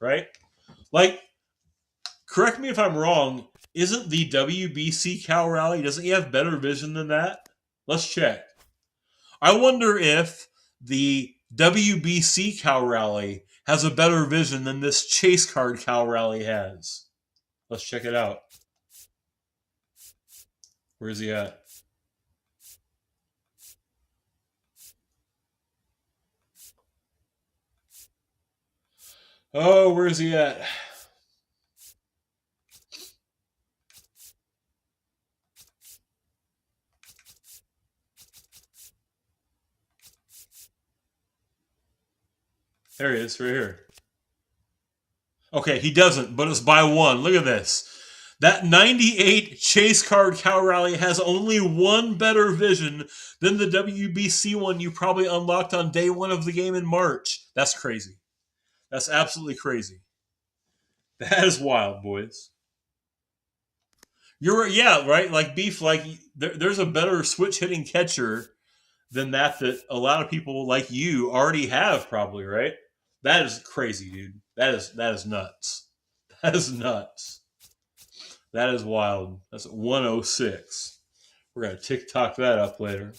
right? Like, correct me if I'm wrong. Isn't the WBC Cow Rally? Doesn't he have better vision than that? Let's check. I wonder if the WBC Cow Rally has a better vision than this Chase Card Cow Rally has. Let's check it out. Where is he at? Oh, where is he at? There he is, right here. Okay, he doesn't, but it's by one. Look at this. That 98 Chase Card Cow Rally has only one better vision than the WBC one you probably unlocked on day one of the game in March. That's crazy. That's absolutely crazy. That is wild, boys. You're yeah, right. Like Beef, like there's a better switch hitting catcher than that a lot of people like you already have, probably, right? That is crazy, dude. That is nuts. That is nuts. That is wild. That's 106. We're gonna TikTok that up later.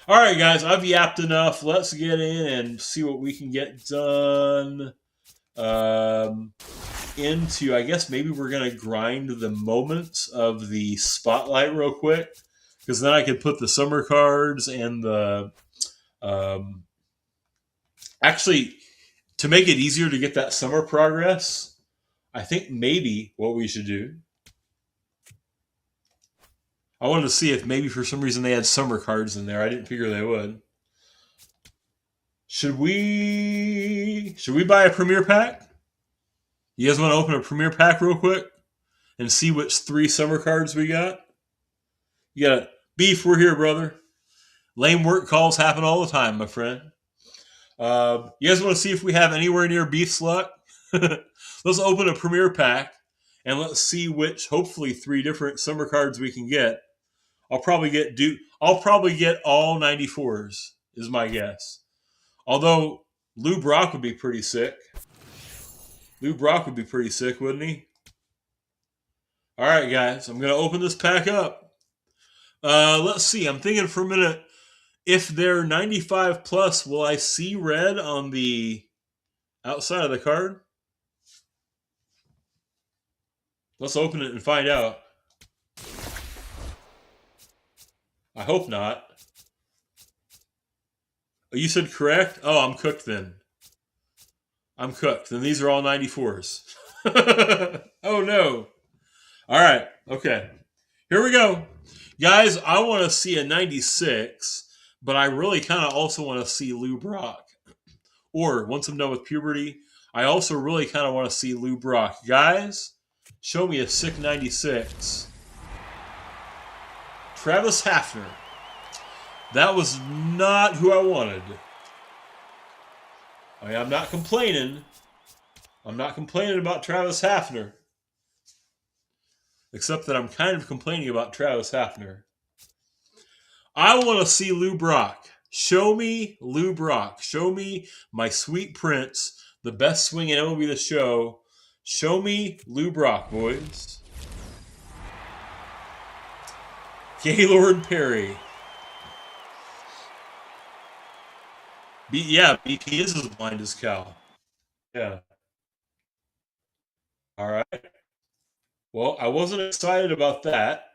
All right, guys, I've yapped enough. Let's get in and see what we can get done. Into, I guess maybe we're gonna grind the moments of the spotlight real quick, because then I could put the summer cards and the actually, to make it easier to get that summer progress, I think maybe what we should do, I wanted to see if maybe for some reason they had summer cards in there. I didn't figure they would. Should we buy a premiere pack? You guys want to open a premiere pack real quick and see which 3 summer cards we got? You got Beef, we're here, brother. Lame work calls happen all the time, my friend. You guys want to see if we have anywhere near Beef's luck? Let's open a premiere pack and let's see which, hopefully, 3 different summer cards we can get. I'll probably get all 94s, is my guess. Although Lou Brock would be pretty sick. Lou Brock would be pretty sick, wouldn't he? All right, guys, I'm going to open this pack up. Let's see. I'm thinking for a minute, if they're 95 plus, will I see red on the outside of the card? Let's open it and find out. I hope not. Oh, you said correct? Oh, I'm cooked then. I'm cooked. Then these are all 94s. Oh, no. All right. Okay. Here we go. Guys, I want to see a 96, but I really kind of also want to see Lou Brock. Or, once I'm done with puberty, I also really kind of want to see Lou Brock. Guys, show me a sick 96. Travis Hafner. That was not who I wanted. I mean, I'm not complaining. I'm not complaining about Travis Hafner. Except that I'm kind of complaining about Travis Hafner. I want to see Lou Brock. Show me Lou Brock. Show me my sweet prince, the best swing in MLB The Show. Show me Lou Brock, boys. Gaylord Perry. Yeah, BP is as blind as Cal. Yeah. All right. Well, I wasn't excited about that.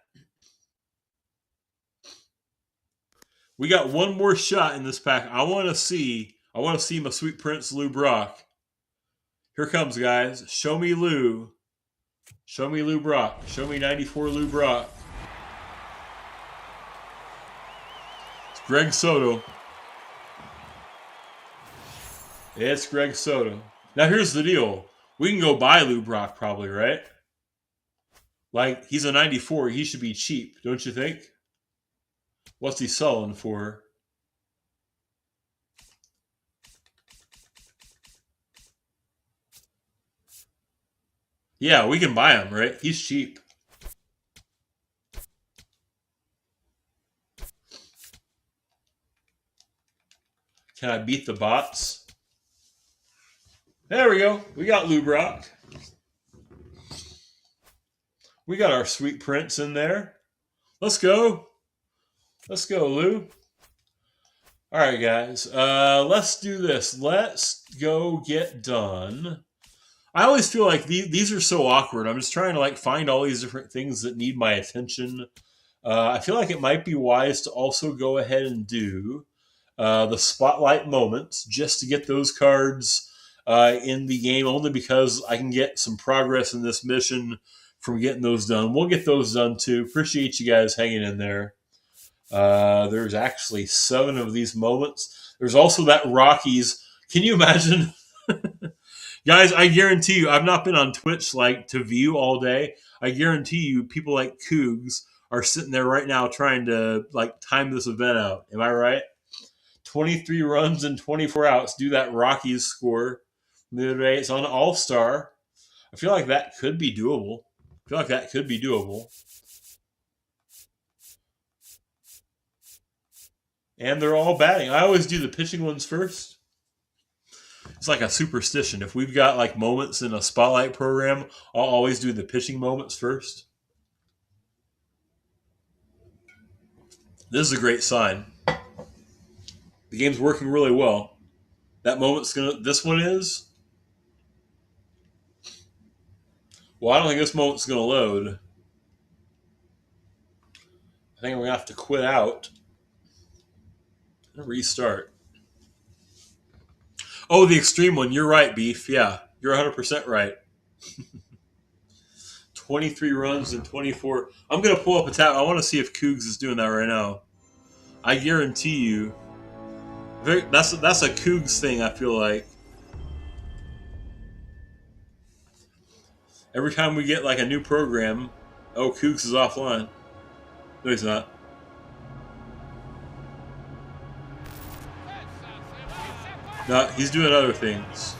We got one more shot in this pack. I want to see my sweet prince Lou Brock. Here comes, guys. Show me Lou. Show me Lou Brock. Show me 94 Lou Brock. It's Greg Soto. It's Greg Soto. Now here's the deal. We can go buy Lou Brock probably, right? Like, he's a 94. He should be cheap, don't you think? What's he selling for? Yeah, we can buy him, right? He's cheap. Can I beat the bots? There we go. We got Lou Brock. We got our sweet prince in there. Let's go. Let's go, Lou. All right, guys. Let's do this. Let's go get done. I always feel like these are so awkward. I'm just trying to find all these different things that need my attention. I feel like it might be wise to also go ahead and do the spotlight moments just to get those cards in the game, only because I can get some progress in this mission from getting those done. We'll get those done too. Appreciate you guys hanging in there. There's actually 7 of these moments. There's also that Rockies. Can you imagine? Guys, I guarantee you, I've not been on Twitch to view all day. I guarantee you people like Cougs are sitting there right now trying to time this event out. Am I right? 23 runs and 24 outs. Do that Rockies score the other day. It's on All-Star. I feel like that could be doable. And they're all batting. I always do the pitching ones first. It's like a superstition. If we've got moments in a spotlight program, I'll always do the pitching moments first. This is a great sign. The game's working really well. That moment's this one is. Well, I don't think this moment's gonna load. I think I'm gonna have to quit out and restart. Oh, the extreme one. You're right, Beef. Yeah, you're 100% right. 23 runs and 24. I'm going to pull up a tab. I want to see if Cougs is doing that right now. I guarantee you. That's a Cougs thing, I feel like. Every time we get a new program, oh, Cougs is offline. No, he's not. No, he's doing other things.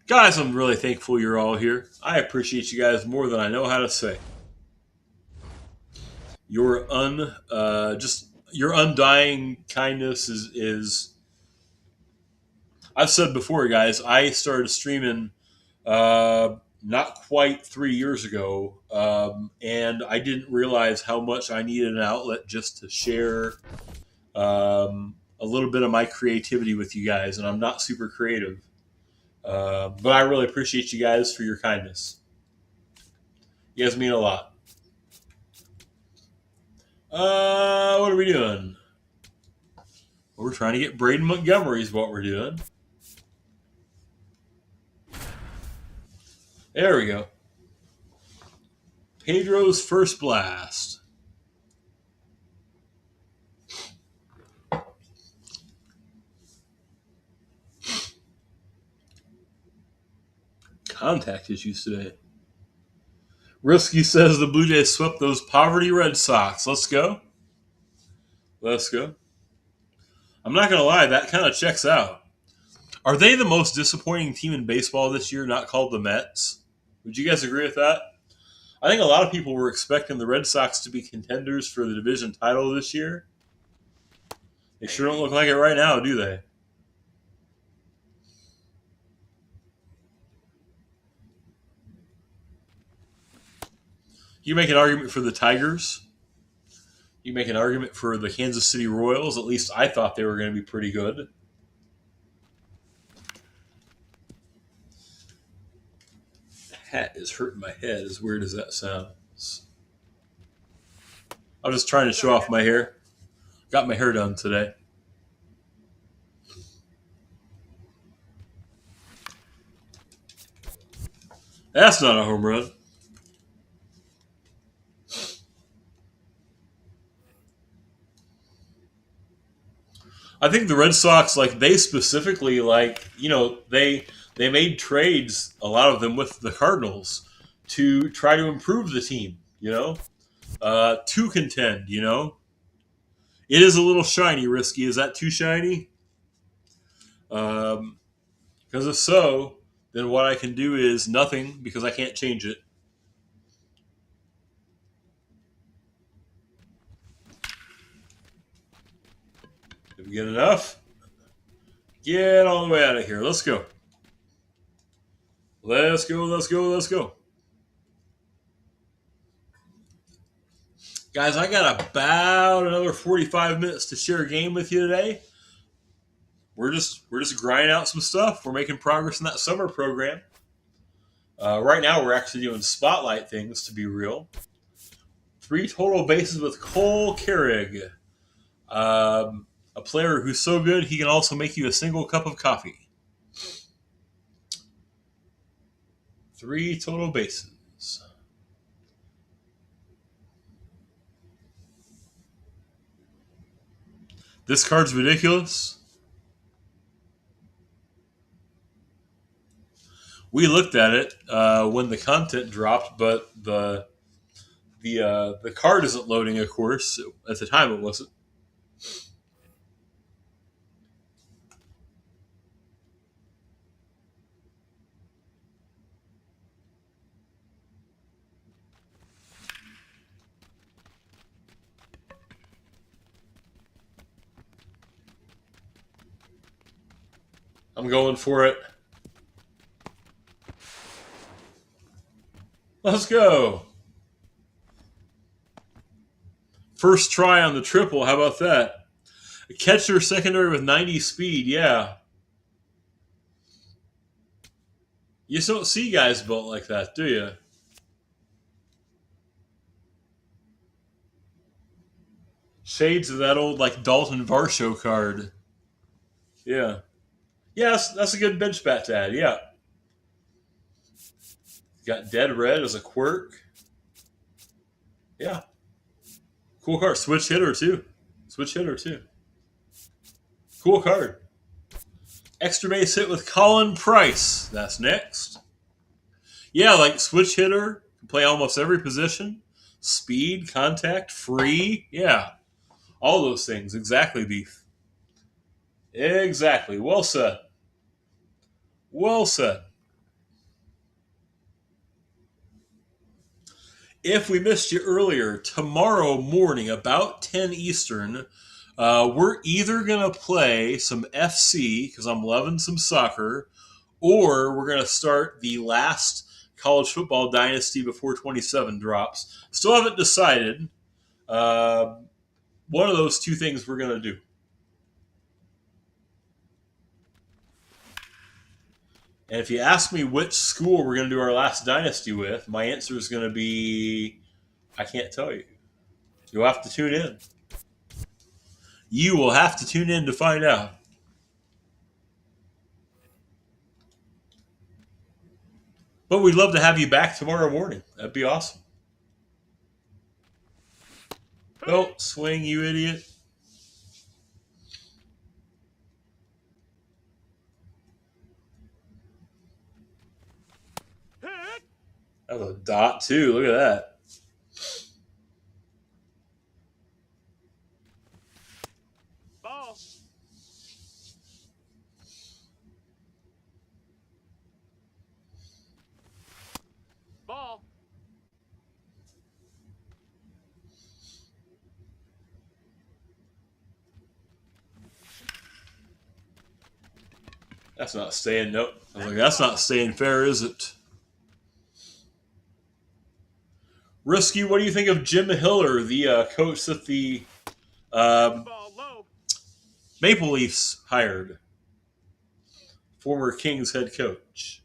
Guys, I'm really thankful you're all here. I appreciate you guys more than I know how to say. Your your undying kindness is I've said before, guys, I started streaming not quite 3 years ago, and I didn't realize how much I needed an outlet just to share a little bit of my creativity with you guys, and I'm not super creative. But I really appreciate you guys for your kindness. You guys mean a lot. What are we doing? We're trying to get Braden Montgomery is what we're doing. There we go. Pedro's first blast. Contact issues today. Risky says the Blue Jays swept those poverty Red Sox. Let's go. Let's go. I'm not going to lie, that kind of checks out. Are they the most disappointing team in baseball this year, not called the Mets? Would you guys agree with that? I think a lot of people were expecting the Red Sox to be contenders for the division title this year. They sure don't look like it right now, do they? You make an argument for the Tigers. You make an argument for the Kansas City Royals. At least I thought they were going to be pretty good. The hat is hurting my head, as weird as that sounds. I'm just trying to show off my hair. Got my hair done today. That's not a home run. I think the Red Sox, they specifically, they made trades, a lot of them with the Cardinals, to try to improve the team, to contend, It is a little shiny, Risky. Is that too shiny? Because if so, then what I can do is nothing, because I can't change it. Did we get enough? Get all the way out of here. Let's go. Let's go, let's go, let's go. Guys, I got about another 45 minutes to share a game with you today. We're just grinding out some stuff. We're making progress in that summer program. Right now, we're actually doing spotlight things, to be real. 3 total bases with Cole Carrig. A player who's so good, he can also make you a single cup of coffee. 3 total bases. This card's ridiculous. We looked at it when the content dropped, but the card isn't loading, of course. At the time, it wasn't. I'm going for it. Let's go. First try on the triple. How about that? A catcher secondary with 90 speed. Yeah. You just don't see guys built like that, do you? Shades of that old like Dalton Varsho card. Yeah. Yes, that's a good bench bat to add. Yeah. Got Dead Red as a quirk. Yeah. Cool card. Switch hitter, too. Cool card. Extra base hit with Colin Price. That's next. Yeah, like switch hitter. Can play almost every position. Speed, contact, free. Yeah. All those things. Exactly, Beef. Exactly. Well said. Well said. If we missed you earlier, tomorrow morning, about 10 Eastern, we're either going to play some FC, because I'm loving some soccer, or we're going to start the last college football dynasty before 27 drops. Still haven't decided. One of those 2 things we're going to do. And if you ask me which school we're going to do our last dynasty with, my answer is going to be, I can't tell you. You'll have to tune in. You will have to tune in to find out. But we'd love to have you back tomorrow morning. That'd be awesome. Don't swing, you idiot. That was a dot, too. Look at that. Ball. Ball. That's not staying. Nope. I was like, that's not staying fair, is it? Risky, what do you think of Jim Hiller, the coach that the Ball low. Maple Leafs hired? Former Kings head coach.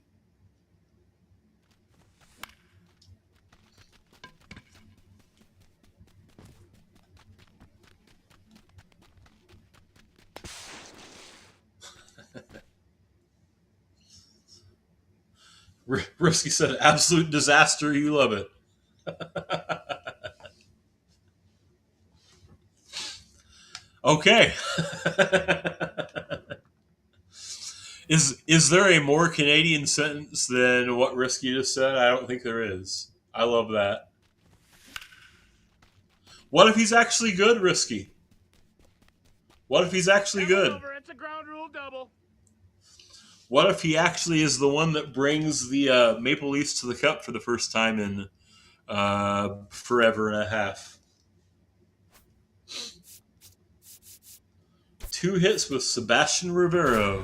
Risky said, absolute disaster. You love it. Okay. Is there a more Canadian sentence than what Risky just said? I don't think there is. I love that. What if he's actually good, Risky? What if he's actually good? Over. It's a ground rule double. What if he actually is the one that brings the Maple Leafs to the Cup for the first time in forever and a half? 2 hits with Sebastian Rivero.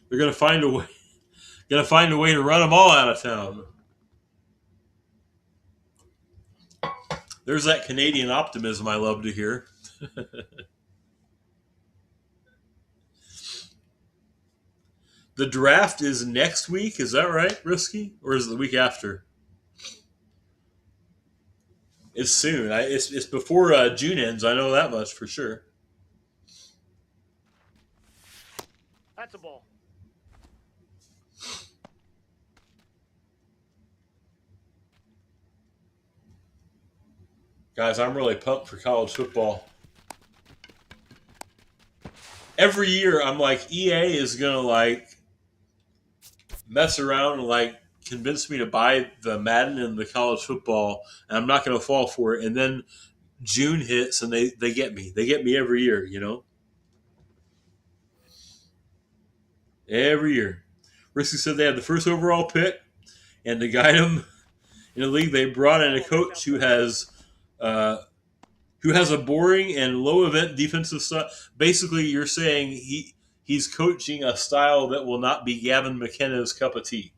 They're gonna find a way. Gonna find a way to run them all out of town. There's that Canadian optimism I love to hear. The draft is next week. Is that right, Risky? Or is it the week after? It's soon. It's before June ends. I know that much for sure. That's a ball. Guys, I'm really pumped for college football. Every year, I'm like, EA is gonna like mess around and like convince me to buy the Madden and the college football, and I'm not gonna fall for it. And then June hits, and they get me. They get me every year, you know. Every year. Risky said they had the first overall pick, and to guide them in the league, they brought in a coach who has a boring and low event defensive style. Basically, you're saying he's coaching a style that will not be Gavin McKenna's cup of tea.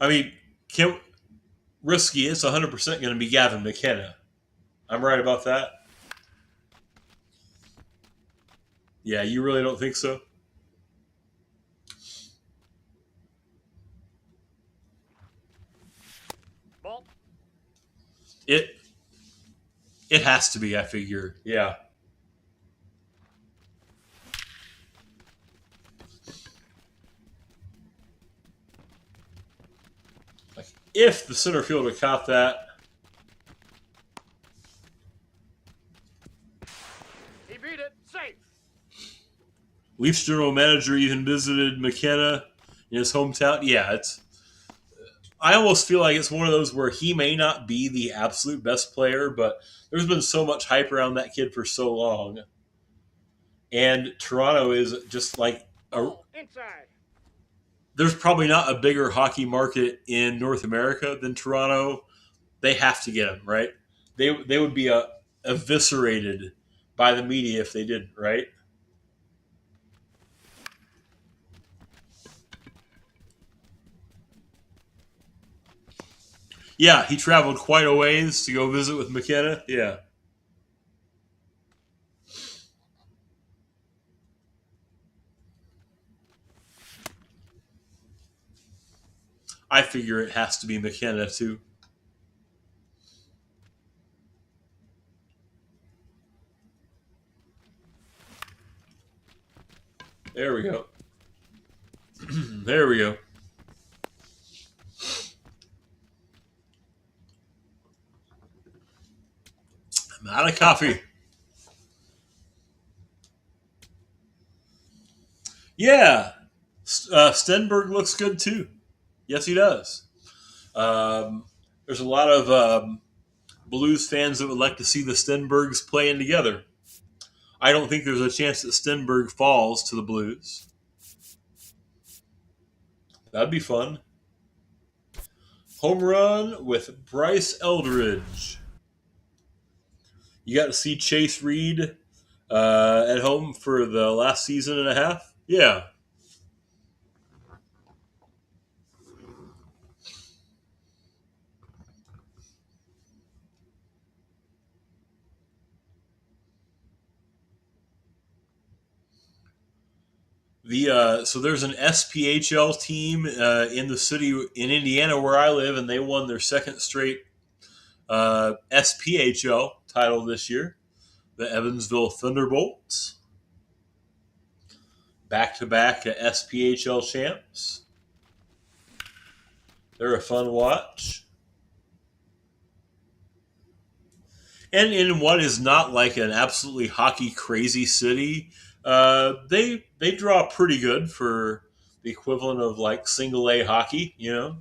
I mean, Risky, it's 100% going to be Gavin McKenna. I'm right about that? Yeah, you really don't think so? Ball. It has to be, I figure. Yeah. Like, if the center fielder caught that. He beat it. Safe. Leafs general manager even visited McKenna in his hometown. Yeah, I almost feel like it's one of those where he may not be the absolute best player, but there's been so much hype around that kid for so long. And Toronto is just like Inside. there's probably not a bigger hockey market in North America than Toronto. They have to get him, right? They would be eviscerated by the media if they didn't, right? Yeah, he traveled quite a ways to go visit with McKenna. Yeah. I figure it has to be McKenna, too. There we go. There we go. I'm out of coffee. Yeah. Stenberg looks good, too. Yes, he does. There's a lot of Blues fans that would like to see the Stenbergs playing together. I don't think there's a chance that Stenberg falls to the Blues. That'd be fun. Home run with Bryce Eldridge. You got to see Chase Reed at home for the last season and a half? Yeah. So there's an SPHL team in the city in Indiana where I live, and they won their second straight SPHL title this year. The Evansville Thunderbolts, back-to-back SPHL champs. They're a fun watch. And in what is not like an absolutely hockey crazy city, they draw pretty good for the equivalent of like single A hockey, you know.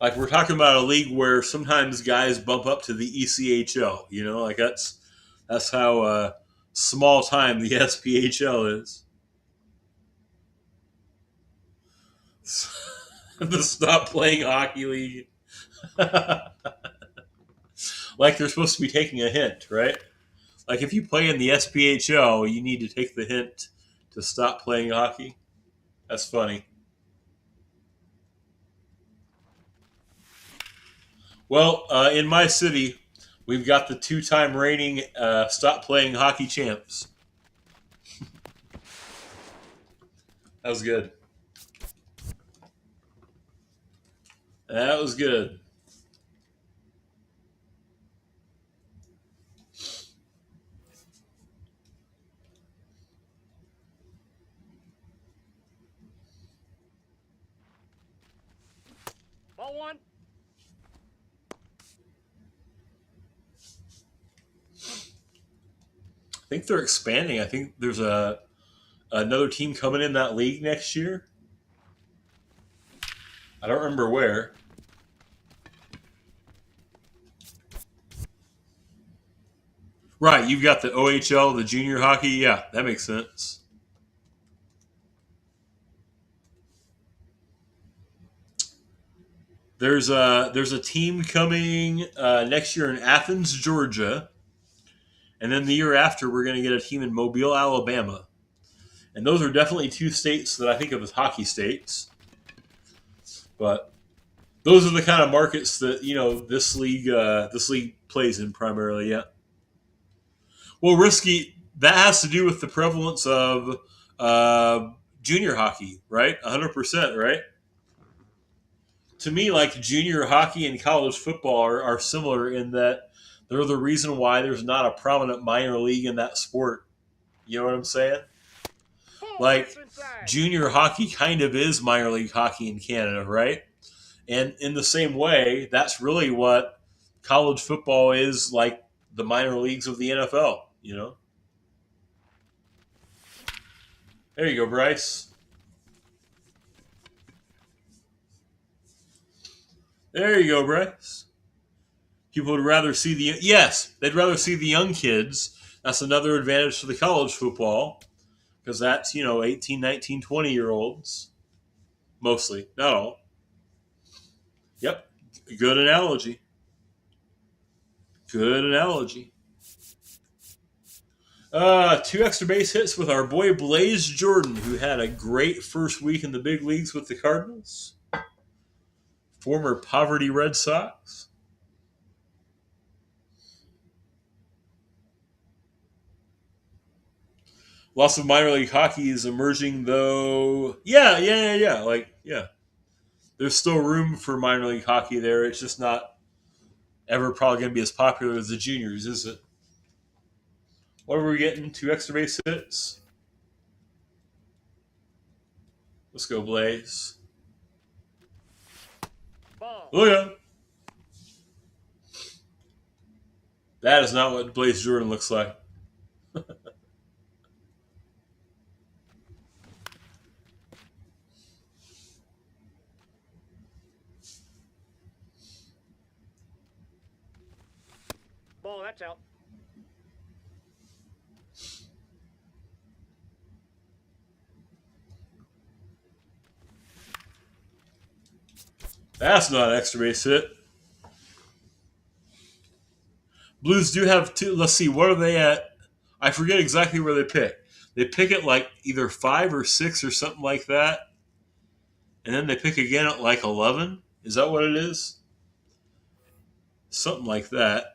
Like we're talking about a league where sometimes guys bump up to the ECHL, you know, like that's how small time the SPHL is. The Stop Playing Hockey League. Like they're supposed to be taking a hint, right? Like if you play in the SPHL, you need to take the hint to stop playing hockey. That's funny. Well, in my city, we've got the two-time reigning Stop Playing Hockey champs. That was good. That was good. Ball one. I think they're expanding. I think there's another team coming in that league next year. I don't remember where. Right, you've got the OHL, the junior hockey. Yeah, that makes sense. There's a team coming next year in Athens, Georgia, and then the year after we're going to get a team in Mobile, Alabama, and those are definitely two states that I think of as hockey states. But those are the kind of markets that this league plays in primarily. Yeah. Well, Risky, that has to do with the prevalence of junior hockey, right? 100%, right? To me, like junior hockey and college football are similar in that they're the reason why there's not a prominent minor league in that sport. You know what I'm saying? Ball, Like that's inside. junior hockey kind of is minor league hockey in Canada, right? And in the same way, that's really what college football is like the minor leagues of the NFL, you know? There you go, Bryce. There you go, Bryce. People would rather see they'd rather see the young kids. That's another advantage to the college football because that's, 18, 19, 20 year olds mostly, not all. Yep. Good analogy. Good analogy. Two extra base hits with our boy Blaze Jordan, who had a great first week in the big leagues with the Cardinals. Former Poverty Red Sox. Lots of minor league hockey is emerging, though. Yeah. There's still room for minor league hockey there. It's just not ever probably going to be as popular as the juniors, is it? What are we getting? Two extra base hits? Let's go, Blaze. Ball. Look at him. That is not what Blaze Jordan looks like. Ball, that's out. That's not an extra base hit. Blues do have two. Let's see, what are they at? I forget exactly where they pick. They pick it like either 5 or 6 or something like that. And then they pick again at like 11. Is that what it is? Something like that.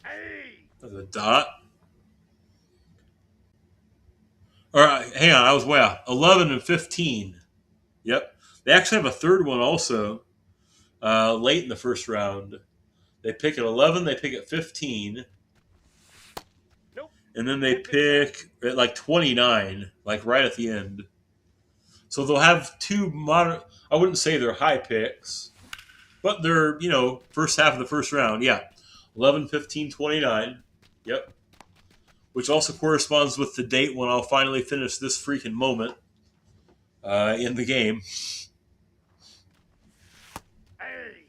Hey. That's a dot. All right, hang on. I was way off. 11 and 15. Yep. They actually have a third one also late in the first round. They pick at 11. They pick at 15. Nope. And then they pick at like 29, like right at the end. So they'll have two modern. I wouldn't say they're high picks, but they're, first half of the first round. Yeah. 11, 15, 29. Yep. Which also corresponds with the date when I'll finally finish this freaking moment in the game. Hey.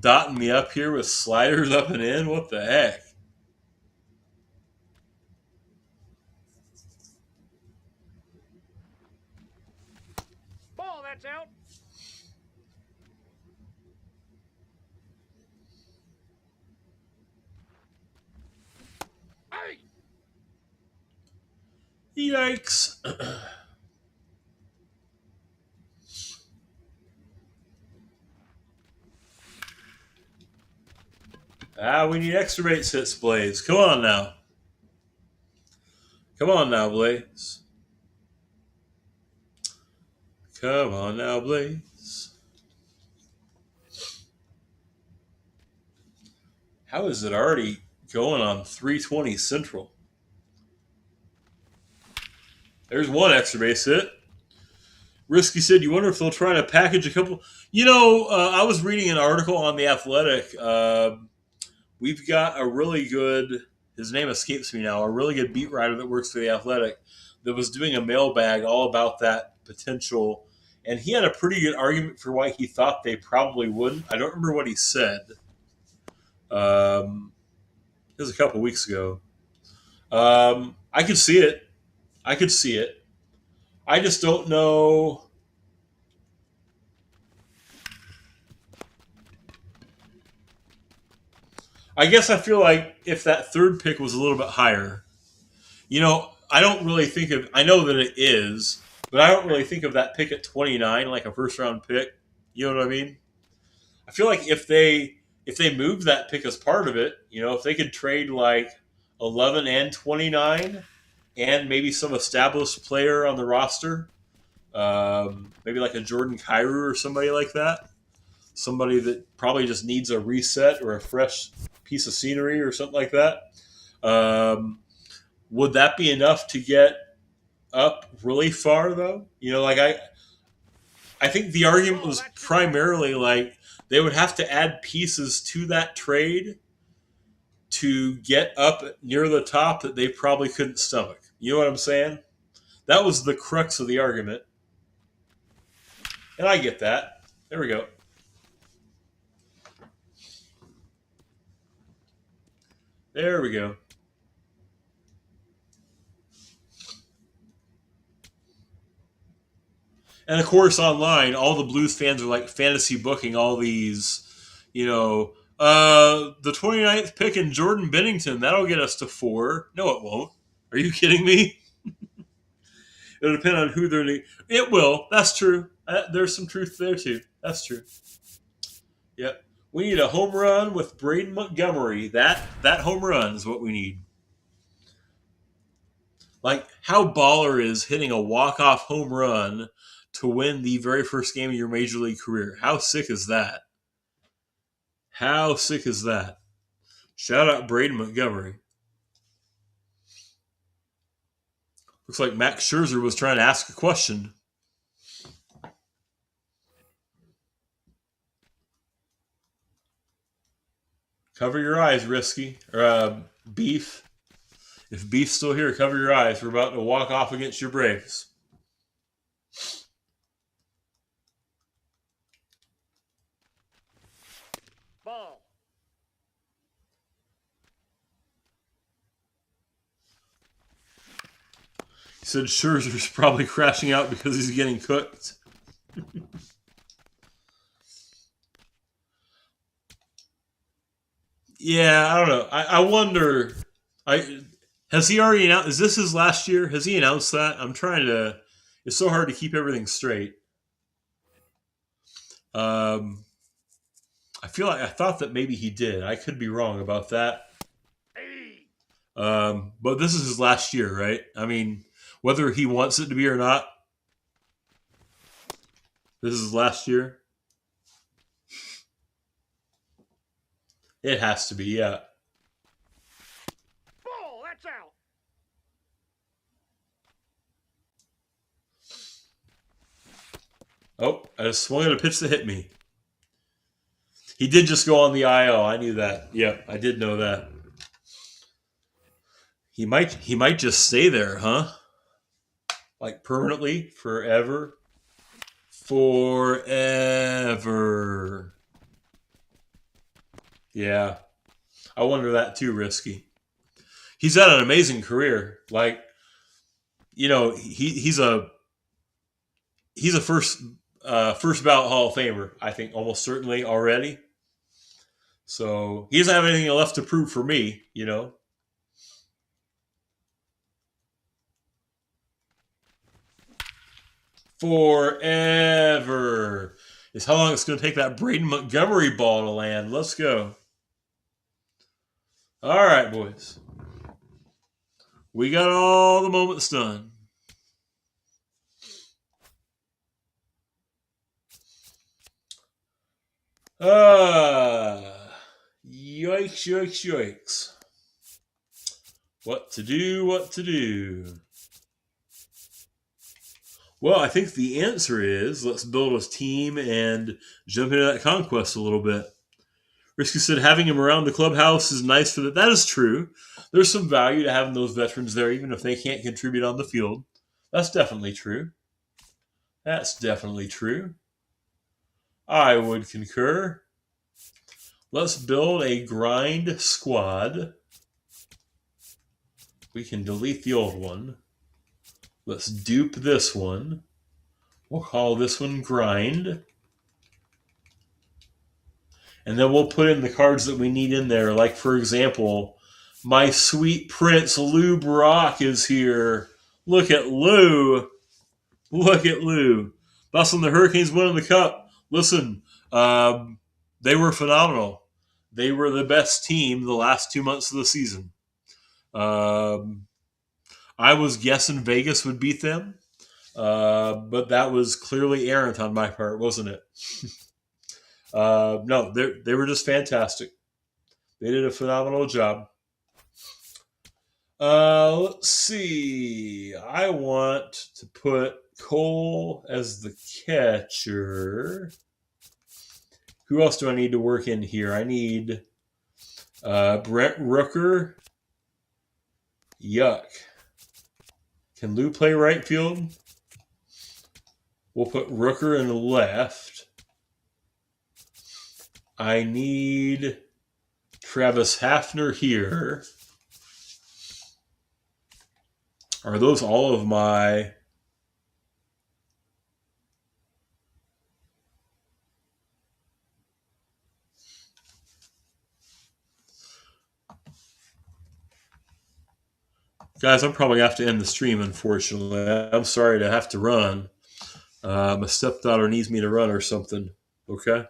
Dotting me up here with sliders up and in. What the heck? Yikes. We need extra base hits, Blaze. Come on now. Come on now, Blaze. Come on now, Blaze. How is it already going on 320 Central? There's one extra base hit. Risky said, you wonder if they'll try to package a couple. I was reading an article on The Athletic. We've got a really good, his name escapes me now, a really good beat writer that works for The Athletic that was doing a mailbag all about that potential. And he had a pretty good argument for why he thought they probably wouldn't. I don't remember what he said. It was a couple weeks ago. I could see it. I could see it. I just don't know. I guess I feel like if that third pick was a little bit higher, I don't really think of. I know that it is, but I don't really think of that pick at 29 like a first round pick. You know what I mean? I feel like if they moved that pick as part of it, if they could trade like 11 and 29, and maybe some established player on the roster, maybe like a Jordan Kyrou or somebody like that, somebody that probably just needs a reset or a fresh piece of scenery or something like that. Would that be enough to get up really far though? I think the argument was primarily like they would have to add pieces to that trade to get up near the top that they probably couldn't stomach. You know what I'm saying? That was the crux of the argument. And I get that. There we go. There we go. And of course, online, all the Blues fans are like fantasy booking all these, the 29th pick in Jordan Bennington, that'll get us to 4. No, it won't. Are you kidding me? It'll depend on who they're. It will. That's true. There's some truth there too. That's true. Yep. We need a home run with Braden Montgomery. That home run is what we need. Like how baller is hitting a walk-off home run to win the very first game of your major league career. How sick is that? How sick is that? Shout out Braden Montgomery. Looks like Max Scherzer was trying to ask a question. Cover your eyes, Risky. Or Beef. If Beef's still here, cover your eyes. We're about to walk off against your Braves. Ball. He said Scherzer's probably crashing out because he's getting cooked. Yeah, I don't know. I wonder. Has he already announced? Is this his last year? Has he announced that? I'm trying to. It's so hard to keep everything straight. I thought that maybe he did. I could be wrong about that. Hey. But this is his last year, right? I mean, whether he wants it to be or not, this is his last year. It has to be, yeah. Ball. That's out. Oh, I just swung at a pitch that hit me. He did just go on the IL. I knew that. Yep, I did know that. He might just stay there, huh? Like permanently, forever. Forever. Yeah. I wonder that too, Risky. He's had an amazing career. Like, he's a first ballot Hall of Famer, I think, almost certainly already. So he doesn't have anything left to prove for me, forever is how long it's going to take that Braden Montgomery ball to land. Let's go. All right, boys. We got all the moments done. Yikes, yikes, yikes. What to do, what to do? Well, I think the answer is let's build a team and jump into that conquest a little bit. Risky said having him around the clubhouse is nice for that. That is true. There's some value to having those veterans there, even if they can't contribute on the field. That's definitely true. That's definitely true. I would concur. Let's build a grind squad. We can delete the old one. Let's dupe this one. We'll call this one grind. And then we'll put in the cards that we need in there. Like, for example, my sweet prince Lou Brock is here. Look at Lou. Look at Lou. That's when the Hurricanes won the Cup. Listen, they were phenomenal. They were the best team the last 2 months of the season. I was guessing Vegas would beat them, but that was clearly errant on my part, wasn't it? No, they were just fantastic. They did a phenomenal job. Let's see. I want to put Cole as the catcher. Who else do I need to work in here? I need Brent Rooker. Yuck. Can Lou play right field? We'll put Rooker in the left. I need Travis Hafner here. Are those all of my... Guys, I'm probably going to have to end the stream, unfortunately. I'm sorry to have to run. My stepdaughter needs me to run or something. Okay?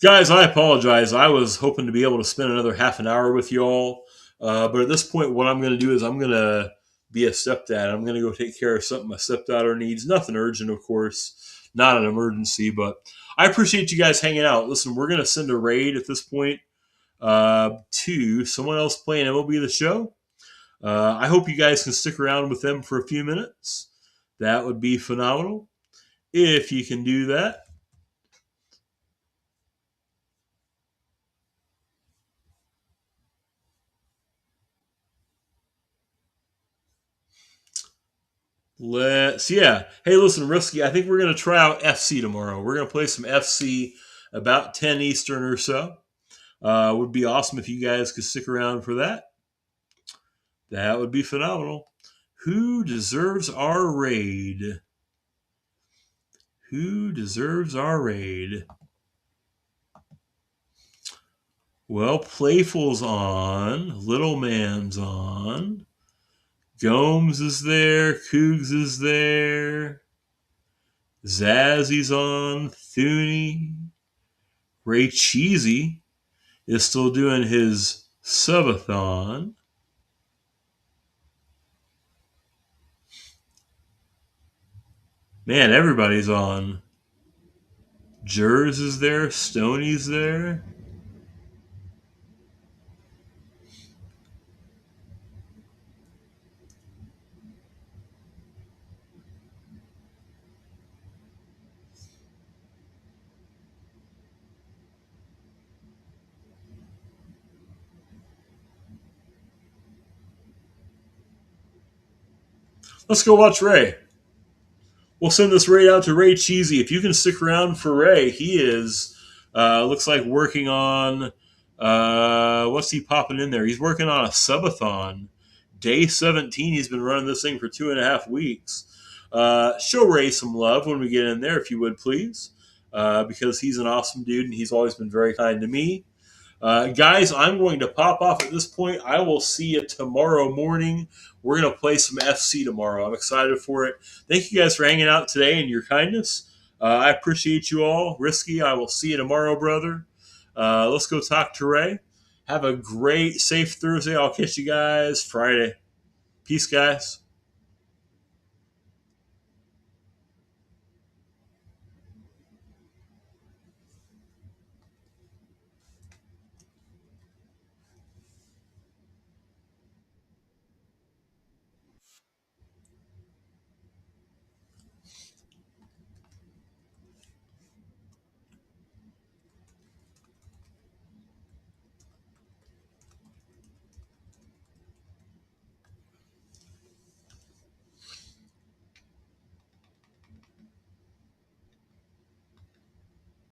Guys, I apologize. I was hoping to be able to spend another half an hour with you all. But at this point, what I'm going to do is I'm going to be a stepdad. I'm going to go take care of something my stepdaughter needs. Nothing urgent, of course. Not an emergency, but I appreciate you guys hanging out. Listen, we're going to send a raid at this point to someone else playing MLB The Show. I hope you guys can stick around with them for a few minutes. That would be phenomenal if you can do that. Yeah. Hey, listen, Risky, I think we're going to try out FC tomorrow. We're going to play some FC about 10 Eastern or so. Would be awesome if you guys could stick around for that. That would be phenomenal. Who deserves our raid? Who deserves our raid? Well, Playful's on. Little Man's on. Gomes is there. Cougs is there. Zazzy's on. Thuney. Ray Cheesy is still doing his subathon. Man, everybody's on. Jers is there. Stoney's there. Let's go watch Ray. We'll send this raid out to Ray Cheesy. If you can stick around for Ray, he is, looks like working on, what's he popping in there? He's working on a subathon. Day 17, he's been running this thing for 2.5 weeks. Show Ray some love when we get in there, if you would, please, because he's an awesome dude, and he's always been very kind to me. Guys, I'm going to pop off at this point. I will see you tomorrow morning. We're going to play some FC tomorrow. I'm excited for it. Thank you guys for hanging out today and your kindness. I appreciate you all. Risky, I will see you tomorrow, brother. Let's go talk to Ray. Have a great, safe Thursday. I'll catch you guys Friday. Peace, guys.